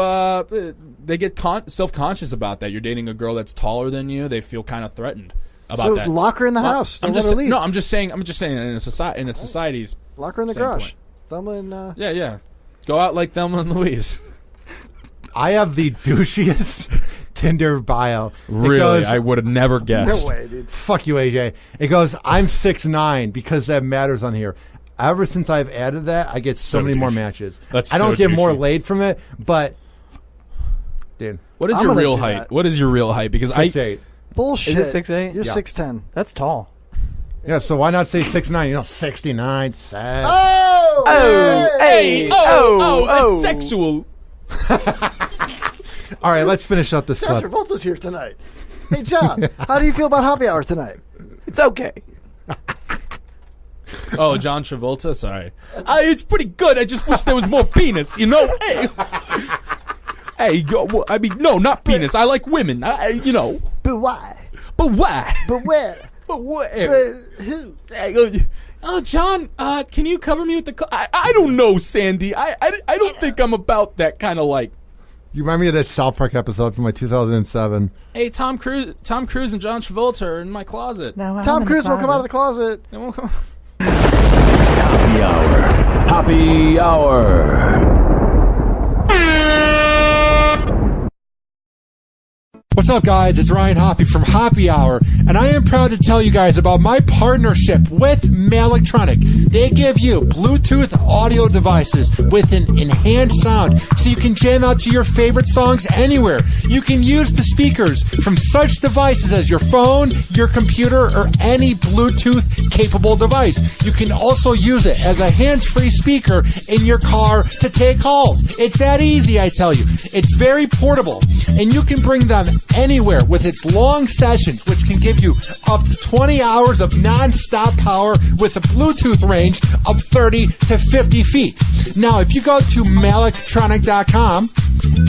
they get self-conscious about that. You're dating a girl that's taller than you. They feel kind of threatened about that. So lock her in the house. Don't let her leave. No, I'm just saying in a society's lock her in the garage. Thelma and yeah. Go out like Thelma and Louise. I have the douchiest Tinder bio. Really? I would have never guessed. No way, dude. Fuck you, AJ. It goes, I'm 6'9", because that matters on here. Ever since I've added that, I get so many more matches. I don't get more laid from it, but dude. What is your real height? What is your real height? Because 6'8". Bullshit. Is it 6'8"? You're 6'10". That's tall. Yeah, so why not say 6'9"? 69, sex. It's sexual. All right, let's finish up this John clip. Travolta's here tonight. Hey, John, how do you feel about Happy Hour tonight? It's okay. Oh, John Travolta? Sorry. It's pretty good. I just wish there was more penis, you know? Hey, I mean, no, not penis. I like women, you know. But why? But why? But where? But where? But who? Oh, John, can you cover me with the... I don't know, Sandy. I don't think I'm about that kind of like... You remind me of that South Park episode from 2007. Hey, Tom Cruise and John Travolta are in my closet. Tom Cruise won't come out of the closet. They won't come... Happy Hour. Happy Hour. What's up, guys? It's Ryan Hoppy from Hoppy Hour, and I am proud to tell you guys about my partnership with Malectronic. They give you Bluetooth audio devices with an enhanced sound, so you can jam out to your favorite songs anywhere. You can use the speakers from such devices as your phone, your computer, or any Bluetooth-capable device. You can also use it as a hands-free speaker in your car to take calls. It's that easy, I tell you. It's very portable, and you can bring them anywhere with its long sessions, which can give you up to 20 hours of non-stop power with a Bluetooth range of 30 to 50 feet. Now, if you go to malectronic.com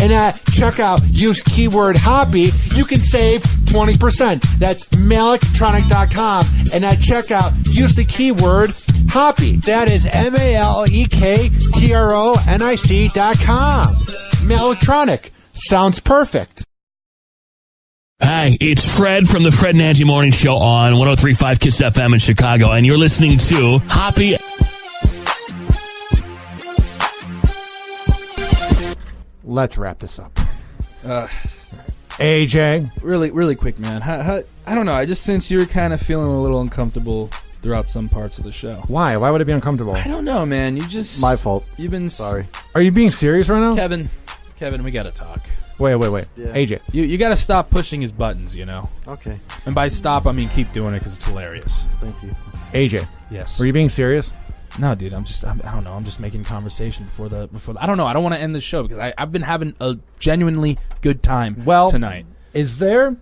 and at checkout use keyword Hoppy, you can save 20%. That's malectronic.com, and at checkout use the keyword Hoppy. That is malectronic.com. Malectronic. Sounds perfect. Hi, it's Fred from the Fred and Angie Morning Show on 103.5 KISS FM in Chicago, and you're listening to Hoppy. Let's wrap this up. AJ? Really quick, man. How, I don't know. I just sense you're kind of feeling a little uncomfortable throughout some parts of the show. Why? Why would it be uncomfortable? I don't know, man. You just... My fault. You've been... Sorry. Are you being serious right now? Kevin, we got to talk. Wait. Yeah. AJ. You got to stop pushing his buttons, you know? Okay. And by stop, I mean keep doing it because it's hilarious. Thank you. AJ. Yes. Were you being serious? No, dude. I don't know. I'm just making conversation before the. I don't know. I don't want to end the show because I've been having a genuinely good time tonight. Is there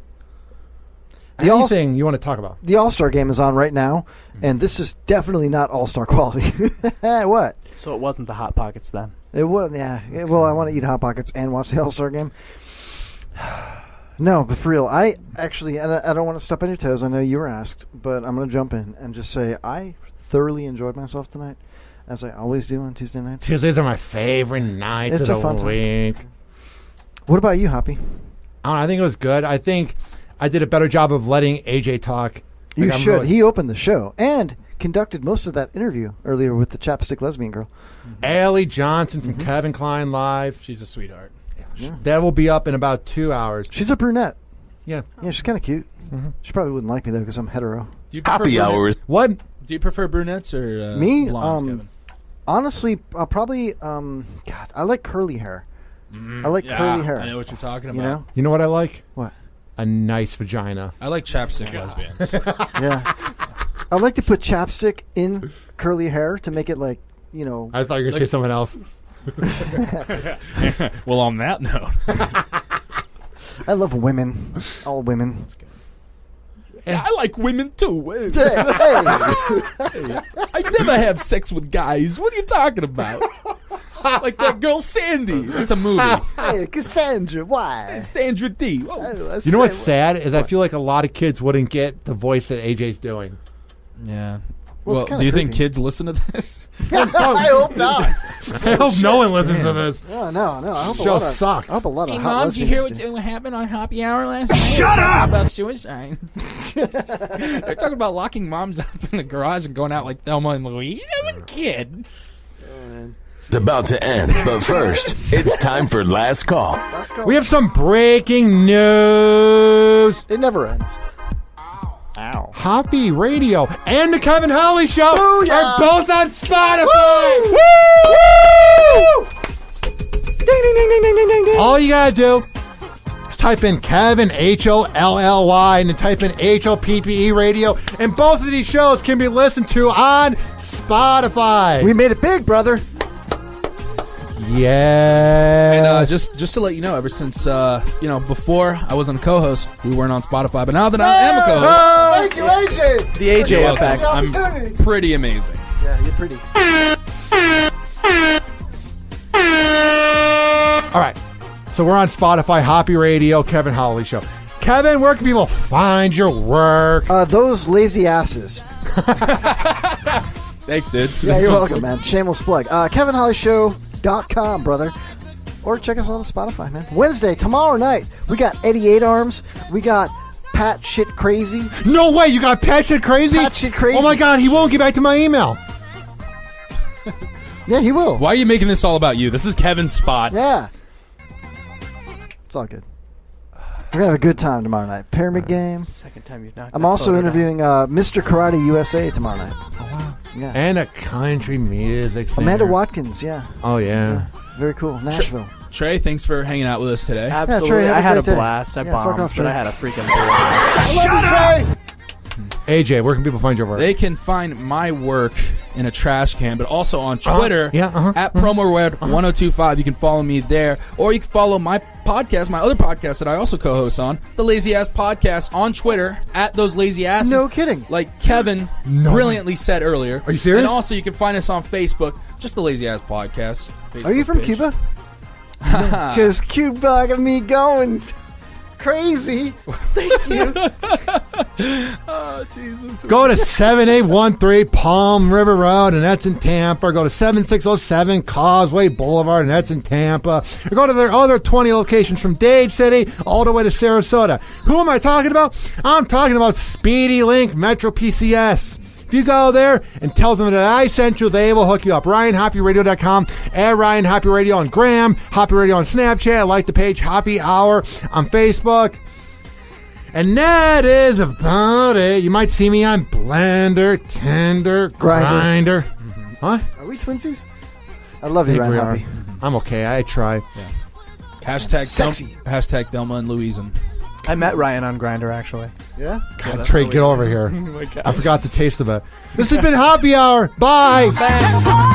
anything you want to talk about? The All-Star game is on right now, and this is definitely not All-Star quality. What? So it wasn't the Hot Pockets then? It was, yeah. Well, I want to eat Hot Pockets and watch the All-Star game. No, but for real, I actually, and I don't want to step on your toes. I know you were asked, but I'm going to jump in and just say I thoroughly enjoyed myself tonight, as I always do on Tuesday nights. Tuesdays are my favorite nights It's of a the fun time. week. What about you, Hoppy? I think it was good. I think I did a better job of letting AJ talk. You Like, should. He opened the show and conducted most of that interview earlier with the chapstick lesbian girl. Allie Johnson from Kevin Klein Live. She's a sweetheart. Yeah. That will be up in about 2 hours. She's a brunette. Yeah. Yeah, she's kind of cute. She probably wouldn't like me, though, because I'm hetero. Do you prefer Happy hours. What? Do you prefer brunettes or Me? blondes, Kevin? Honestly, I'll probably, God, I like curly hair. I like curly hair. I know what you're talking about. You know? You know what I like? What? A nice vagina. I like chapstick lesbians. Yeah. I like to put chapstick in curly hair to make it like, you know. I thought you were going to say something else. Well, on that note. I love women. All women. That's good. Yeah, I like women too. Hey. I never have sex with guys. What are you talking about? Like that girl Sandy. It's a movie. Hey, Cassandra, why? Sandra D. Whoa. You know what's sad is I feel like a lot of kids wouldn't get the voice that AJ's doing. Yeah. Well, Well, do you think kids listen to this? I hope not. I hope no one listens to this. No. I hope Show sucks. I hope a lot Hey, of hot Mom, did you hear lesbians do. what happened on Happy Hour last night? Shut up! About suicide. They're talking about locking moms up in the garage and going out like Thelma and Louise. I'm a kid. It's about to end, but first, it's time for last call. Let's go. We have some breaking news. It never ends. Ow. Hoppy Radio and the Kevin Holly Show Booyah! are both on Spotify. Woo! Ding, ding, ding, ding, ding, ding, ding. All you gotta do is type in Kevin HOLLY and then type in HOPPE Radio, and both of these shows can be listened to on Spotify. We made it big, brother. Yeah. And just to let you know, ever since before I was on co-host, we weren't on Spotify, but now that I am a co-host, Thank you, AJ. The AJ effect. I'm pretty amazing. Yeah, you're pretty. All right. So we're on Spotify, Hoppy Radio, Kevin Holly Show. Kevin, where can people find your work? Those lazy asses. Thanks, dude. Yeah, you're welcome, man. Shameless plug. KevinHollyShow.com, brother. Or check us on Spotify, man. Wednesday, tomorrow night, we got 88 Arms. We got Pat Shit Crazy. No way, you got Pat Shit Crazy? Pat Shit Crazy. Oh my God, he won't get back to my email. Yeah, he will. Why are you making this all about you? This is Kevin's spot. Yeah. It's all good. We're gonna have a good time tomorrow night. Pyramid game. Second time you've knocked. I'm that also photo interviewing Mr. Karate USA tomorrow night. Oh, wow. Yeah. And a country music singer. Amanda Watkins, yeah. Oh, yeah. Very cool. Nashville. Trey, thanks for hanging out with us today. Absolutely. Trey, have I had a great day. blast. I Yeah, fuck bombed, off, but Trey. I had a freaking blast. I love you, Trey. AJ, where can people find your work? They can find my work in a trash can, but also on Twitter at PromoRed1025. You can follow me there, or you can follow my podcast, my other podcast that I also co-host on, the Lazy Ass Podcast, on Twitter at Those Lazy Asses. No kidding. Like Kevin brilliantly said earlier. Are you serious? And also, you can find us on Facebook, just the Lazy Ass Podcast. Are you from Cuba? Because Cuba got me going crazy. Thank you. Oh, Jesus. Go to 7813 Palm River Road, and that's in Tampa. Or go to 7607 Causeway Boulevard, and that's in Tampa. Or go to their other 20 locations from Dade City all the way to Sarasota. Who am I talking about? I'm talking about Speedy Link Metro PCS. If you go there and tell them that I sent you, they will hook you up. RyanHoppyRadio.com, at Ryan Hoppy Radio on Graham, Hoppy Radio on Snapchat. I like the page Hoppy Hour on Facebook. And that is about it. You might see me on Blender, Tinder, Grindr. Huh? Are we twinsies? I love you, I think Ryan we are. Hoppy. I'm okay. I try. Hashtag Thelma and Louise. I met Ryan on Grindr, actually. Yeah? God, Trey, get over here. Oh my God. I forgot the taste of it. This has been Hoppy Hour. Bye. Bye.